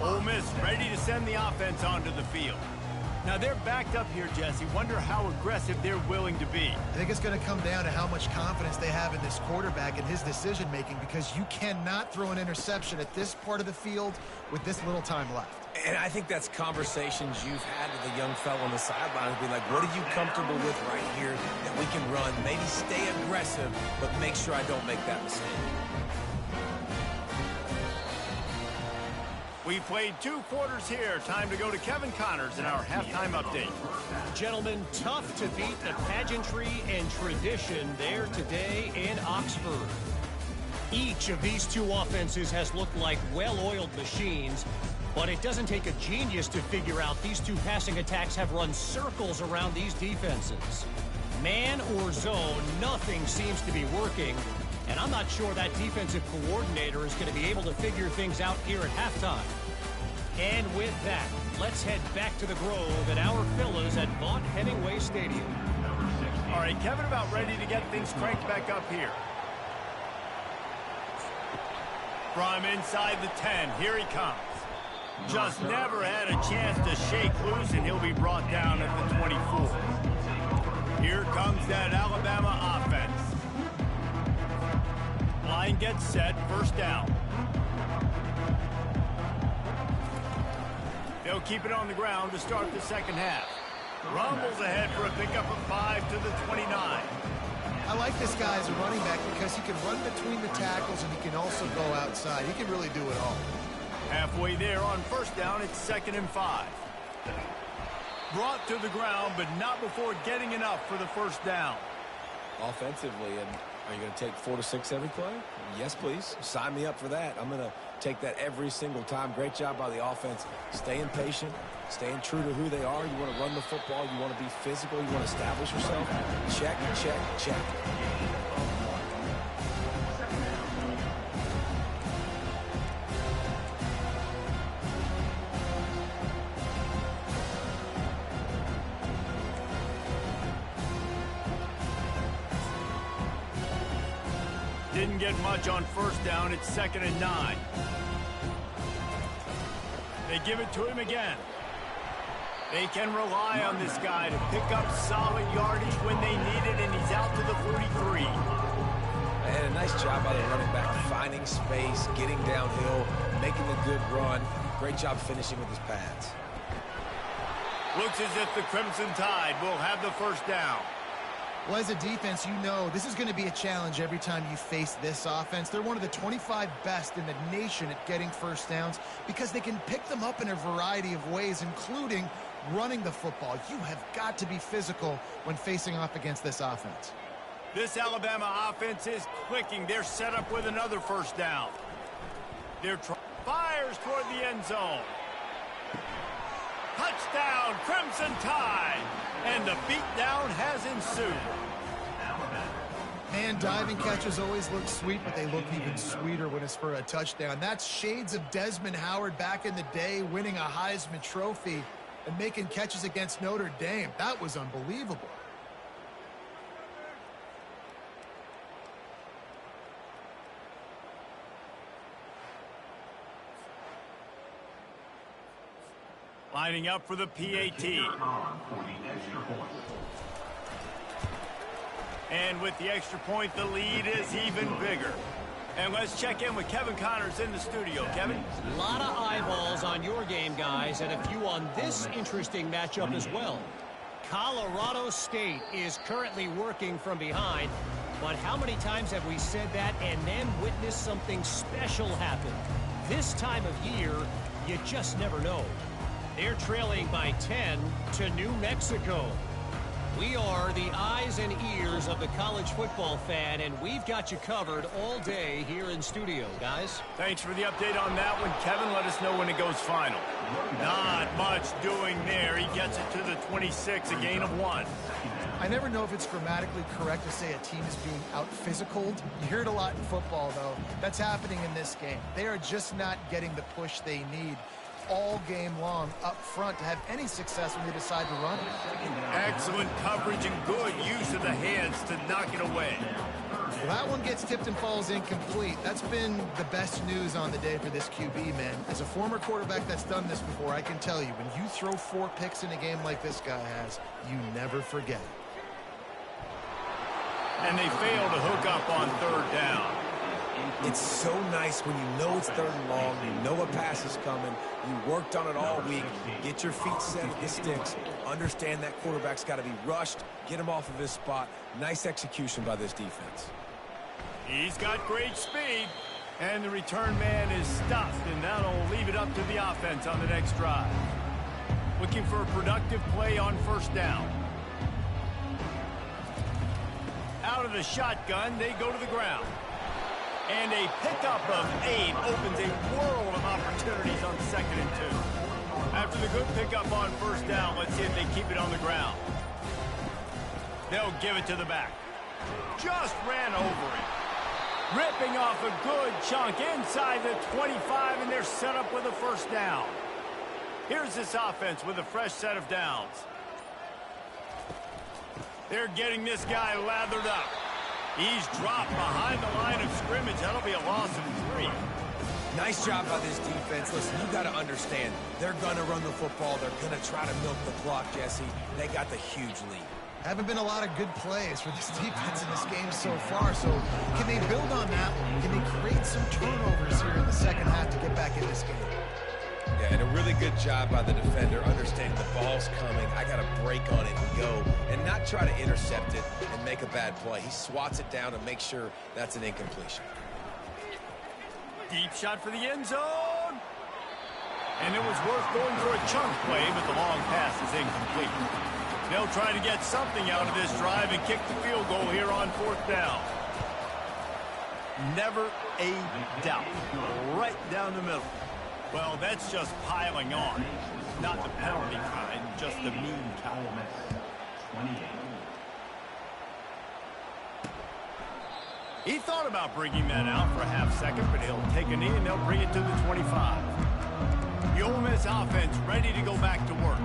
Ole Miss ready to send the offense onto the field. Now they're backed up here, Jesse. Wonder how aggressive they're willing to be. I think it's going to come down to how much confidence they have in this quarterback and his decision-making, because you cannot throw an interception at this part of the field with this little time left. And I think that's conversations you've had with a young fellow on the sideline. Be like, what are you comfortable with right here that we can run? Maybe stay aggressive, but make sure I don't make that mistake. We played 2 quarters here. Time to go to Kevin Connors in our halftime update. Gentlemen, tough to beat the pageantry and tradition there today in Oxford. Each of these 2 offenses has looked like well-oiled machines, but it doesn't take a genius to figure out these 2 passing attacks have run circles around these defenses. Man or zone, nothing seems to be working. And I'm not sure that defensive coordinator is going to be able to figure things out here at halftime. And with that, let's head back to the Grove at our Villas at Vaught Hemingway Stadium. All right, Kevin about ready to get things cranked back up here. From inside the 10, here he comes. Just never had a chance to shake loose, and he'll be brought down at the 24. Here comes that Alabama offense. Line gets set, first down. They'll keep it on the ground to start the second half. Rumbles ahead for a pickup of 5 to the 29. I like this guy as a running back because he can run between the tackles and he can also go outside. He can really do it all. Halfway there on first down, it's 2nd and 5. Brought to the ground, but not before getting enough for the first down. offensively. And are you going to take 4 to 6 every play? Yes, please. Sign me up for that. I'm going to take that every single time. Great job by the offense. Staying patient, staying true to who they are. You want to run the football. You want to be physical. You want to establish yourself. Check, check, check. Didn't get much on first down. It's 2nd and 9. They give it to him again. They can rely on this guy to pick up solid yardage when they need it, and he's out to the 43. And a nice job by the running back, finding space, getting downhill, making a good run. Great job finishing with his pads. Looks as if the Crimson Tide will have the first down. Well, as a defense, you know this is going to be a challenge every time you face this offense. They're one of the 25 best in the nation at getting first downs because they can pick them up in a variety of ways, including running the football. You have got to be physical when facing off against this offense. This Alabama offense is clicking. They're set up with another first down. They're fires toward the end zone. Touchdown, Crimson Tide. And the beatdown has ensued. Man, diving catches always look sweet, but they look even sweeter when it's for a touchdown. That's shades of Desmond Howard back in the day, winning a Heisman Trophy and making catches against Notre Dame. That was unbelievable. Lining up for the PAT. And with the extra point, the lead is even bigger. And let's check in with Kevin Connors in the studio. Kevin? A lot of eyeballs on your game, guys, and a few on this interesting matchup as well. Colorado State is currently working from behind, but how many times have we said that and then witnessed something special happen? This time of year, you just never know. They're trailing by 10 to New Mexico. We are the eyes and ears of the college football fan, and we've got you covered all day here in studio, guys. Thanks for the update on that one, Kevin. Let us know when it goes final. Not much doing there. He gets it to the 26, a gain of 1. I never know if it's grammatically correct to say a team is being out-physicaled. You hear it a lot in football, though. That's happening in this game. They are just not getting the push they need all game long up front to have any success when they decide to run it. Excellent coverage and good use of the hands to knock it away. Well, that one gets tipped and falls incomplete. That's been the best news on the day for this QB, man. As a former quarterback that's done this before, I can tell you, when you throw 4 picks in a game like this guy has, you never forget it. And they fail to hook up on 3rd down. It's so nice when you know it's 3rd and long, you know a pass is coming, you worked on it all week, get your feet set at the sticks, understand that quarterback's got to be rushed, get him off of his spot. Nice execution by this defense. He's got great speed, and the return man is stuffed, and that'll leave it up to the offense on the next drive. Looking for a productive play on 1st down. Out of the shotgun, they go to the ground. And a pickup of 8 opens a world of opportunities on 2nd and 2. After the good pickup on 1st down, let's see if they keep it on the ground. They'll give it to the back. Just ran over it. Ripping off a good chunk inside the 25, and they're set up with a 1st down. Here's this offense with a fresh set of downs. They're getting this guy lathered up. He's dropped behind the line of scrimmage. That'll be a loss of 3. Nice job by this defense. Listen, you got to understand, they're going to run the football. They're going to try to milk the clock, Jesse. They got the huge lead. Haven't been a lot of good plays for this defense in this game so far, so can they build on that one? Can they create some turnovers here in the second half to get back in this game? Yeah, and a really good job by the defender, understanding the ball's coming. I got to break on it and go, and not try to intercept it and make a bad play. He swats it down to make sure that's an incompletion. Deep shot for the end zone. And it was worth going for a chunk play, but the long pass is incomplete. They'll try to get something out of this drive and kick the field goal here on 4th down. Never a doubt. Right down the middle. Well, that's just piling on. Not the penalty kind, just the mean kind. 28. He thought about bringing that out for a half second, but he'll take a knee and they'll bring it to the 25. The Ole Miss offense ready to go back to work.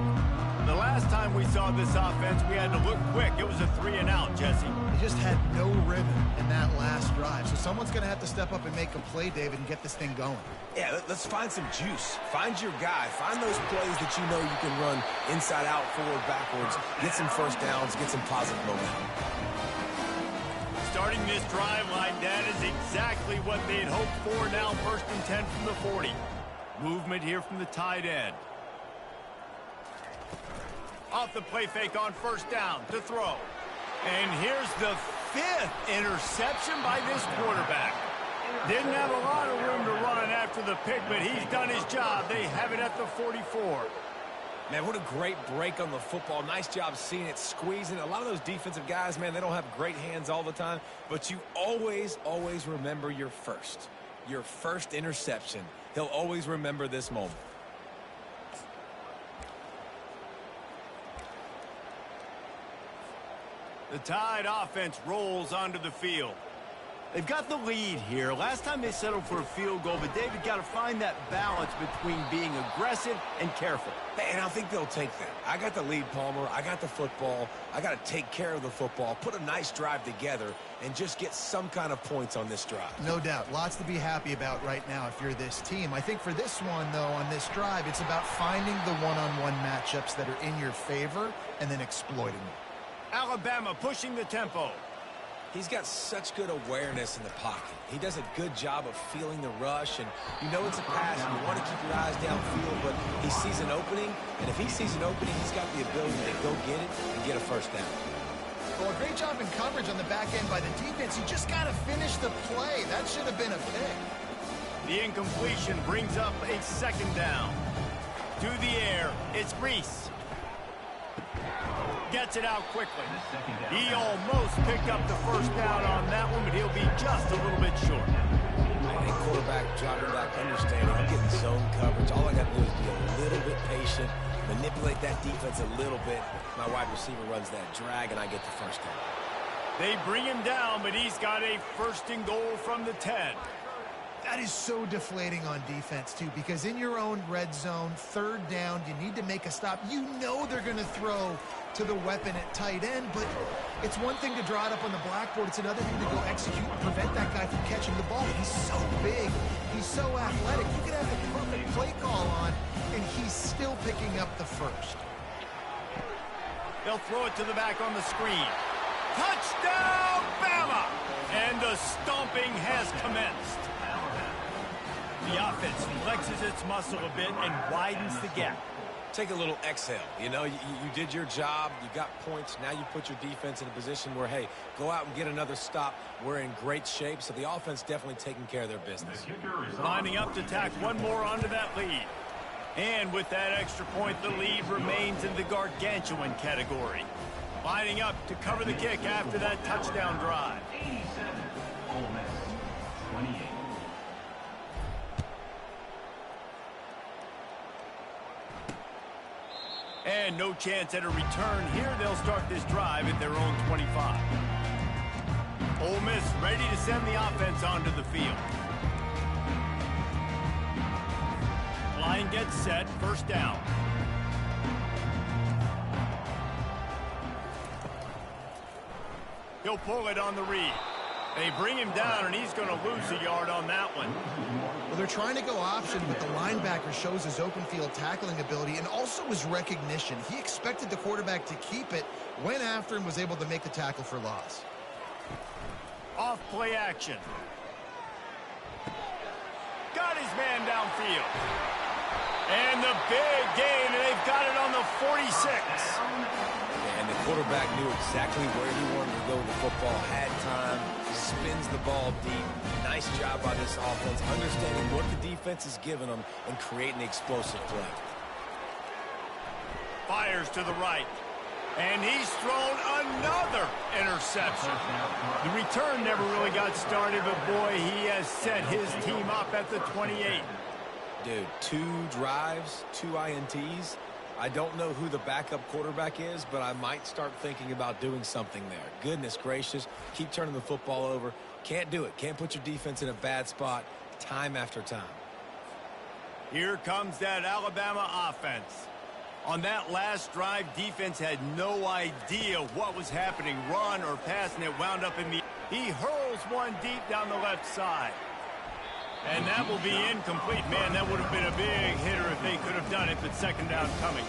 The last time we saw this offense, we had to look quick. It was a 3-and-out, Jesse. They just had no rhythm in that last drive. So someone's going to have to step up and make a play, David, and get this thing going. Yeah, let's find some juice. Find your guy. Find those plays that you know you can run inside out, forward, backwards. Get some first downs. Get some positive momentum. Starting this drive like that is exactly what they'd hoped for. Now 1st and 10 from the 40. Movement here from the tight end. Off the play fake on 1st down to throw. And here's the 5th interception by this quarterback. Didn't have a lot of room to run after the pick, but he's done his job. They have it at the 44. Man, what a great break on the football. Nice job seeing it, squeezing. A lot of those defensive guys, man, they don't have great hands all the time, but you always, always remember your first interception. He'll always remember this moment. The Tide offense rolls onto the field. They've got the lead here. Last time they settled for a field goal, but David got to find that balance between being aggressive and careful. And I think they'll take that. I got the lead, Palmer. I got the football. I got to take care of the football, put a nice drive together, and just get some kind of points on this drive. No doubt. Lots to be happy about right now if you're this team. I think for this one, though, on this drive, it's about finding the one-on-one matchups that are in your favor and then exploiting them. Alabama pushing the tempo. He's got such good awareness in the pocket. He does a good job of feeling the rush, and you know it's a pass, and you want to keep your eyes downfield, but he sees an opening, and if he sees an opening, he's got the ability to go get it and get a first down. Well, a great job in coverage on the back end by the defense. You just got to finish the play. That should have been a pick. The incompletion brings up a 2nd down. To the air, it's Reese. Gets it out quickly. He almost picked up the first down on that one, but he'll be just a little bit short. And quarterback dropping back, understanding I'm getting zone coverage. All I got to do is be a little bit patient, manipulate that defense a little bit. My wide receiver runs that drag, and I get the first down. They bring him down, but he's got a 1st and goal from the 10. That is so deflating on defense, too, because in your own red zone, 3rd down, you need to make a stop. You know they're going to throw to the weapon at tight end, but it's one thing to draw it up on the blackboard. It's another thing to go execute and prevent that guy from catching the ball. He's so big. He's so athletic. You could have the perfect play call on, and he's still picking up the first. They'll throw it to the back on the screen. Touchdown, Bama! And the stomping has commenced. The offense flexes its muscle a bit and widens the gap. Take a little exhale. You know, you did your job. You got points. Now you put your defense in a position where, hey, go out and get another stop. We're in great shape, so the offense definitely taking care of their business. Lining up to tack one more onto that lead. And with that extra point, the lead remains in the gargantuan category. Lining up to cover the kick after that touchdown drive. 87. Ole Miss 28. And no chance at a return here. They'll start this drive at their own 25. Ole Miss ready to send the offense onto the field. Line gets set, 1st down. He'll pull it on the read. They bring him down, and he's going to lose a yard on that one. Well, they're trying to go option, but the linebacker shows his open field tackling ability and also his recognition. He expected the quarterback to keep it, went after him, was able to make the tackle for loss. Off play action. Got his man downfield. And the big gain, and they've got it on the 46. And the quarterback knew exactly where he wanted to go with the football, had time, spins the ball deep. Nice job by this offense, understanding what the defense is giving them and creating the explosive play. Fires to the right. And he's thrown another interception. The return never really got started, but boy, he has set his team up at the 28. Dude, 2 drives, 2 INTs. I don't know who the backup quarterback is, but I might start thinking about doing something there. Goodness gracious, keep turning the football over. Can't do it. Can't put your defense in a bad spot time after time. Here comes that Alabama offense. On that last drive, defense had no idea what was happening, run or pass, and it wound up in the... He hurls one deep down the left side. And that will be incomplete. Man, that would have been a big hitter if they could have done it, but second down coming.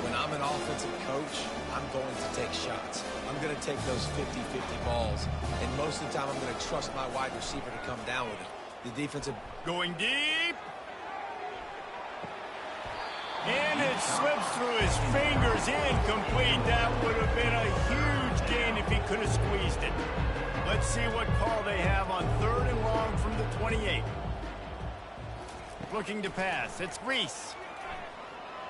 When I'm an offensive coach, I'm going to take shots. I'm going to take those 50-50 balls, and most of the time I'm going to trust my wide receiver to come down with it. The defensive... Going deep. And it slips through his fingers, incomplete. That would have been a huge gain if he could have squeezed it. Let's see what call they have on 3rd and long from the 28. Looking to pass. It's Reese.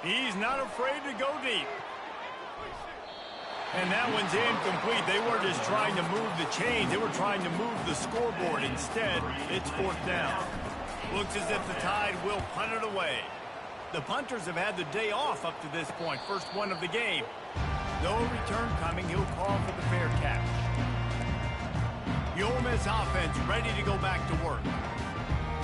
He's not afraid to go deep. And that one's incomplete. They weren't just trying to move the chains. They were trying to move the scoreboard. Instead, it's 4th down. Looks as if the Tide will punt it away. The punters have had the day off up to this point. First one of the game. No return coming. He'll call for the fair catch. The Ole Miss offense ready to go back to work.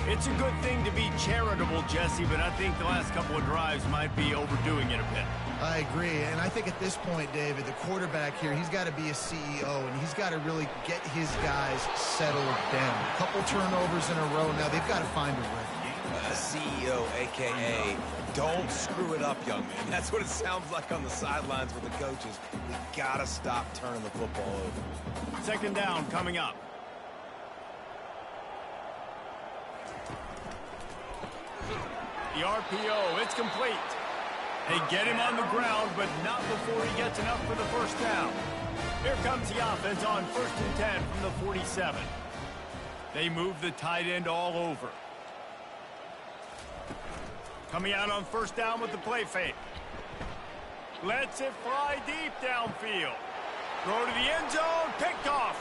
It's a good thing to be charitable, Jesse, but I think the last couple of drives might be overdoing it a bit. I agree, and I think at this point, David, the quarterback here, he's got to be a CEO, and he's got to really get his guys settled down. A couple turnovers in a row now. They've got to find a rhythm. CEO, a.k.a. don't screw it up, young man. That's what it sounds like on the sidelines with the coaches. We got to stop turning the football over. Second down coming up. The RPO, it's complete. They get him on the ground, but not before he gets enough for the first down. Here comes the offense on 1st and 10 from the 47. They move the tight end all over. Coming out on 1st down with the play fake. Lets it fly deep downfield. Throw to the end zone, picked off.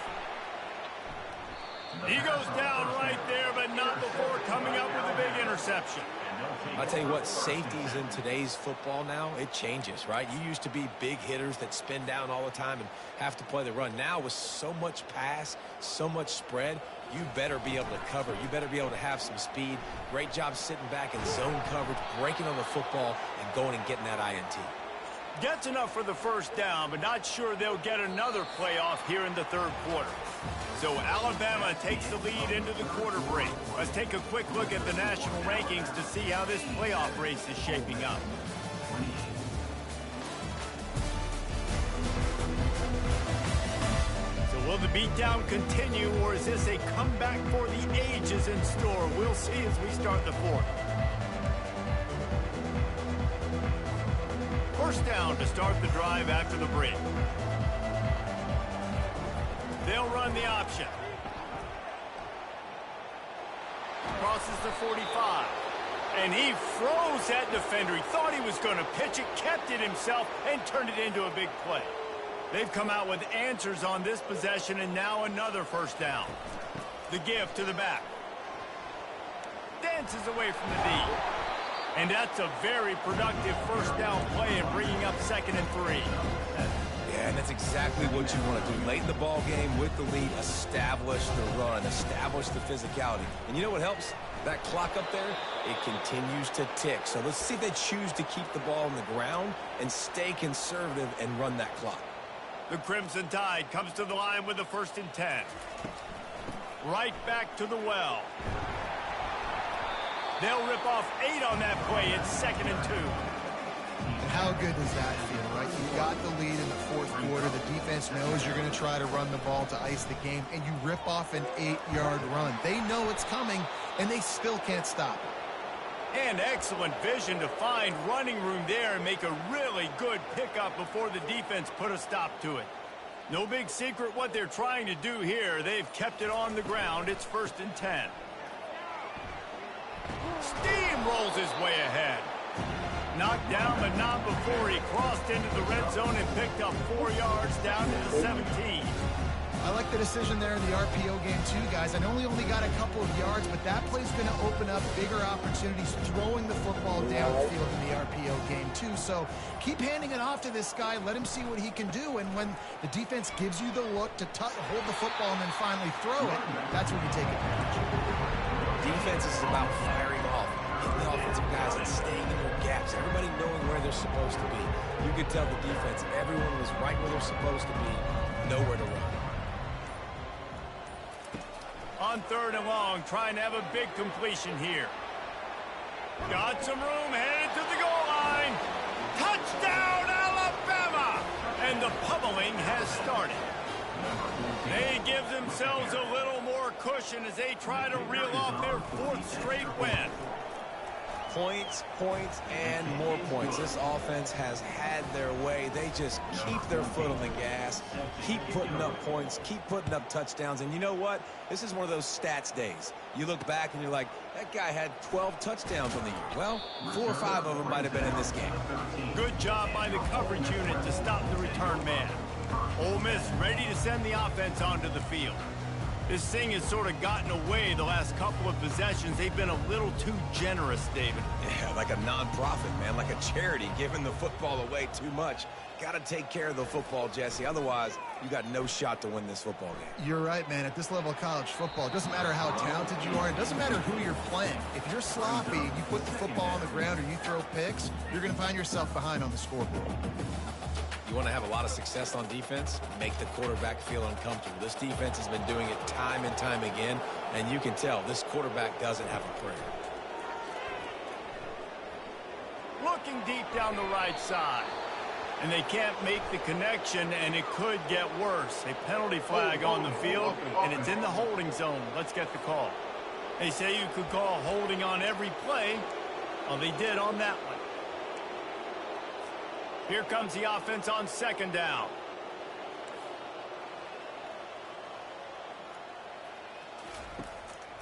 He goes down right there, but not before coming up with a big interception. I'll tell you what, safeties in today's football now, it changes, right? You used to be big hitters that spin down all the time and have to play the run. Now with so much pass, so much spread, you better be able to cover. You better be able to have some speed. Great job sitting back in zone coverage, breaking on the football, and going and getting that INT. Gets enough for the first down, but not sure they'll get another playoff here in the 3rd quarter. So Alabama takes the lead into the quarter break. Let's take a quick look at the national rankings to see how this playoff race is shaping up. So will the beatdown continue, or is this a comeback for the ages in store? We'll see as we start the 4th. First down to start the drive after the break. They'll run the option. Crosses the 45. And he froze that defender. He thought he was going to pitch it, kept it himself, and turned it into a big play. They've come out with answers on this possession, and now another first down. The give to the back. Dances away from the D. And that's a very productive first down play in bringing up 2nd and 3. Yeah, and that's exactly what you want to do. Late in the ball game with the lead, establish the run, establish the physicality. And you know what helps? That clock up there, it continues to tick. So let's see if they choose to keep the ball on the ground and stay conservative and run that clock. The Crimson Tide comes to the line with the 1st and 10. Right back to the well. They'll rip off 8 on that play. It's 2nd and 2. And how good does that feel, right? You got the lead in the 4th quarter. The defense knows you're going to try to run the ball to ice the game, and you rip off an 8-yard run. They know it's coming, and they still can't stop it. And excellent vision to find running room there and make a really good pickup before the defense put a stop to it. No big secret what they're trying to do here. They've kept it on the ground. It's 1st and 10. Steamrolls his way ahead. Knocked down, but not before he crossed into the red zone and picked up 4 yards down to the 17. I like the decision there in the RPO game too, guys. I know he only got a couple of yards, but that play's going to open up bigger opportunities throwing the football downfield in the RPO game too. So keep handing it off to this guy. Let him see what he can do. And when the defense gives you the look to hold the football and then finally throw it, that's when you take advantage. Defense is about firing off, hitting the offensive guys and staying in their gaps. Everybody knowing where they're supposed to be. You could tell the defense, everyone was right where they're supposed to be, nowhere to run. On 3rd and long, trying to have a big completion here. Got some room, headed to the goal line. Touchdown, Alabama! And the pummeling has started. They give themselves a little more cushion as they try to reel off their 4th straight win. Points, points, and more points. This offense has had their way. They just keep their foot on the gas, keep putting up points, keep putting up touchdowns. And you know what? This is one of those stats days. You look back and you're like, that guy had 12 touchdowns on the year. Well, 4 or 5 of them might have been in this game. Good job by the coverage unit to stop the return man. Ole Miss ready to send the offense onto the field. This thing has sort of gotten away the last couple of possessions. They've been a little too generous, David. Yeah, like a nonprofit, man, like a charity, giving the football away too much. Got to take care of the football, Jesse. Otherwise, you got no shot to win this football game. You're right, man. At this level of college football, it doesn't matter how talented you are. It doesn't matter who you're playing. If you're sloppy, you put the football on the ground or you throw picks, you're going to find yourself behind on the scoreboard. You want to have a lot of success on defense? Make the quarterback feel uncomfortable. This defense has been doing it time and time again, and you can tell this quarterback doesn't have a prayer. Looking deep down the right side. And they can't make the connection, and it could get worse. A penalty flag on the field, and it's in the holding zone. Let's get the call. They say you could call holding on every play. Well, they did on that one. Here comes the offense on 2nd down.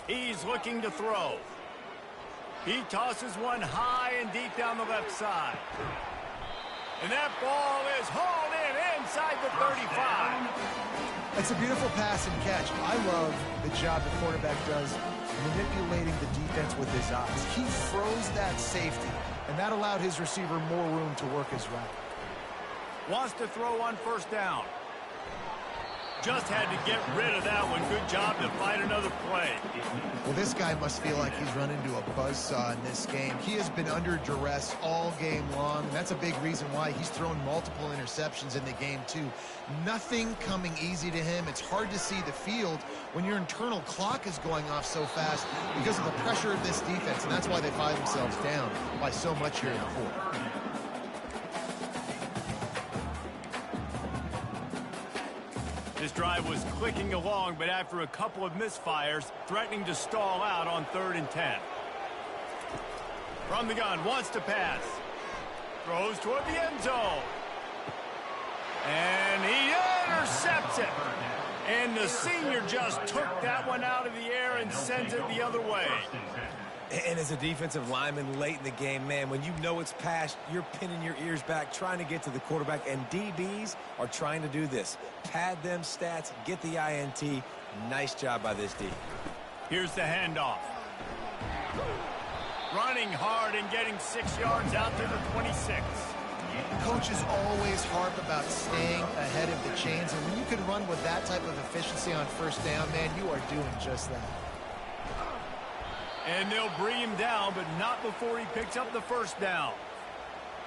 He's looking to throw. He tosses one high and deep down the left side. And that ball is hauled in inside the 35. It's a beautiful pass and catch. I love the job the quarterback does manipulating the defense with his eyes. He froze that safety, and that allowed his receiver more room to work his route. Wants to throw on 1st down. Just had to get rid of that one. Good job to find another play. Well, this guy must feel like he's run into a buzzsaw in this game. He has been under duress all game long, and that's a big reason why he's thrown multiple interceptions in the game, too. Nothing coming easy to him. It's hard to see the field when your internal clock is going off so fast because of the pressure of this defense, and that's why they find themselves down by so much here in the 4th. This drive was clicking along, but after a couple of misfires, threatening to stall out on 3rd and 10. From the gun, wants to pass. Throws toward the end zone. And he intercepts it. And the senior just took that one out of the air and sends it the other way. And as a defensive lineman late in the game, man, when you know it's past, you're pinning your ears back, trying to get to the quarterback, and DBs are trying to do this. Pad them stats, get the INT. Nice job by this D. Here's the handoff. Running hard and getting 6 yards out to the 26. Coaches always harp about staying ahead of the chains, and when you can run with that type of efficiency on 1st down, man, you are doing just that. And they'll bring him down, but not before he picks up the 1st down.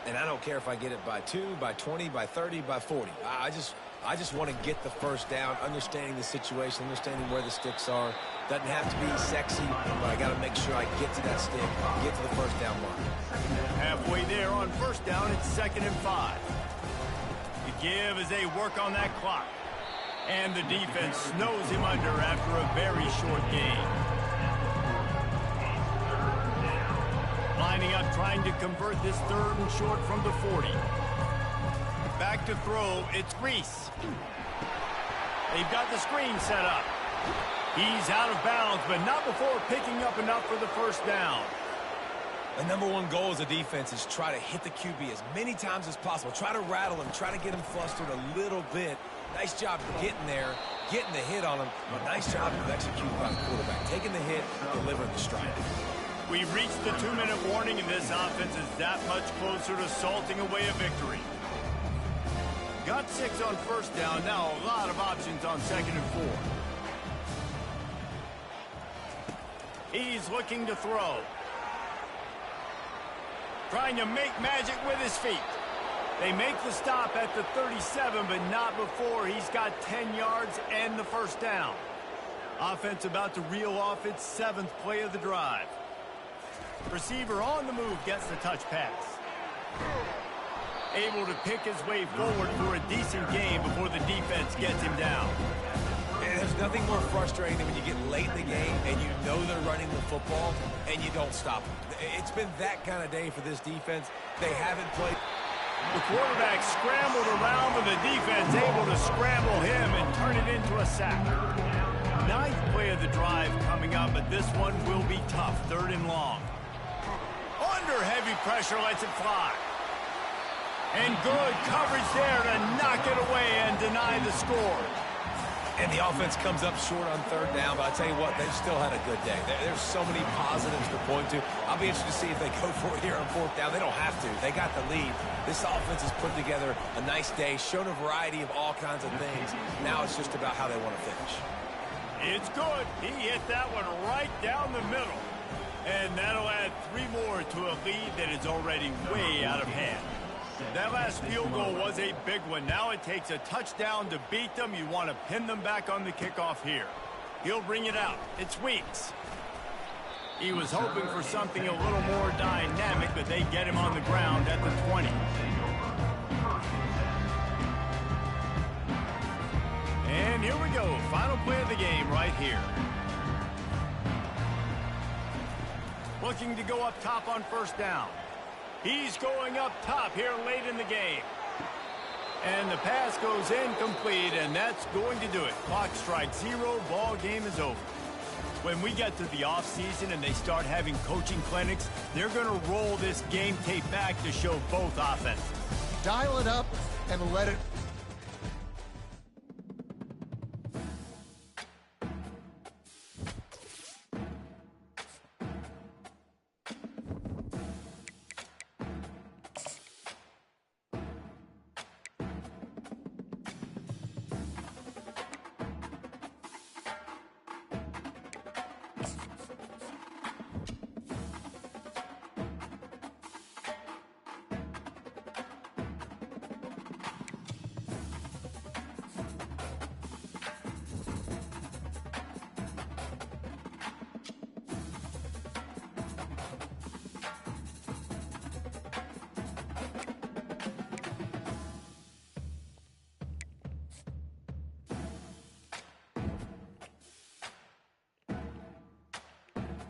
And I don't care if I get it by 2, by 20, by 30, by 40. I just want to get the 1st down, understanding the situation, understanding where the sticks are. Doesn't have to be sexy, but I got to make sure I get to that stick, get to the 1st down mark. Halfway there on 1st down, it's 2nd and 5. The give as they work on that clock. And the defense snows him under after a very short game. Lining up, trying to convert this 3rd and short from the 40. Back to throw, it's Reese. They've got the screen set up. He's out of bounds, but not before picking up enough for the 1st down. The number one goal as a defense is try to hit the QB as many times as possible. Try to rattle him, try to get him flustered a little bit. Nice job getting there, getting the hit on him, but nice job of executing by the quarterback. Taking the hit, delivering the strike. We've reached the 2-minute warning, and this offense is that much closer to salting away a victory. Got 6 on first down. Now a lot of options on 2nd and 4. He's looking to throw. Trying to make magic with his feet. They make the stop at the 37, but not before he's got 10 yards and the first down. Offense about to reel off its 7th play of the drive. Receiver on the move gets the touch pass. Able to pick his way forward for a decent game before the defense gets him down. And there's nothing more frustrating than when you get late in the game and you know they're running the football and you don't stop them. It's been that kind of day for this defense. They haven't played. The quarterback scrambled around, but the defense able to scramble him and turn it into a sack. 9th play of the drive coming up, but this one will be tough. 3rd and long. Under heavy pressure, lets it fly. And good coverage there to knock it away and deny the score. And the offense comes up short on 3rd down, but I tell you what, they've still had a good day. There's so many positives to point to. I'll be interested to see if they go for it here on 4th down. They don't have to. They got the lead. This offense has put together a nice day, shown a variety of all kinds of things. Now it's just about how they want to finish. It's good. He hit that one right down the middle. And that'll add 3 more to a lead that is already way out of hand. That last field goal was a big one. Now it takes a touchdown to beat them. You want to pin them back on the kickoff here. He'll bring it out. It's Weeks. He was hoping for something a little more dynamic, but they get him on the ground at the 20. And here we go. Final play of the game right here. Looking to go up top on 1st down. He's going up top here late in the game. And the pass goes incomplete, and that's going to do it. Clock strikes 0. Ball game is over. When we get to the offseason and they start having coaching clinics, they're going to roll this game tape back to show both offenses. Dial it up and let it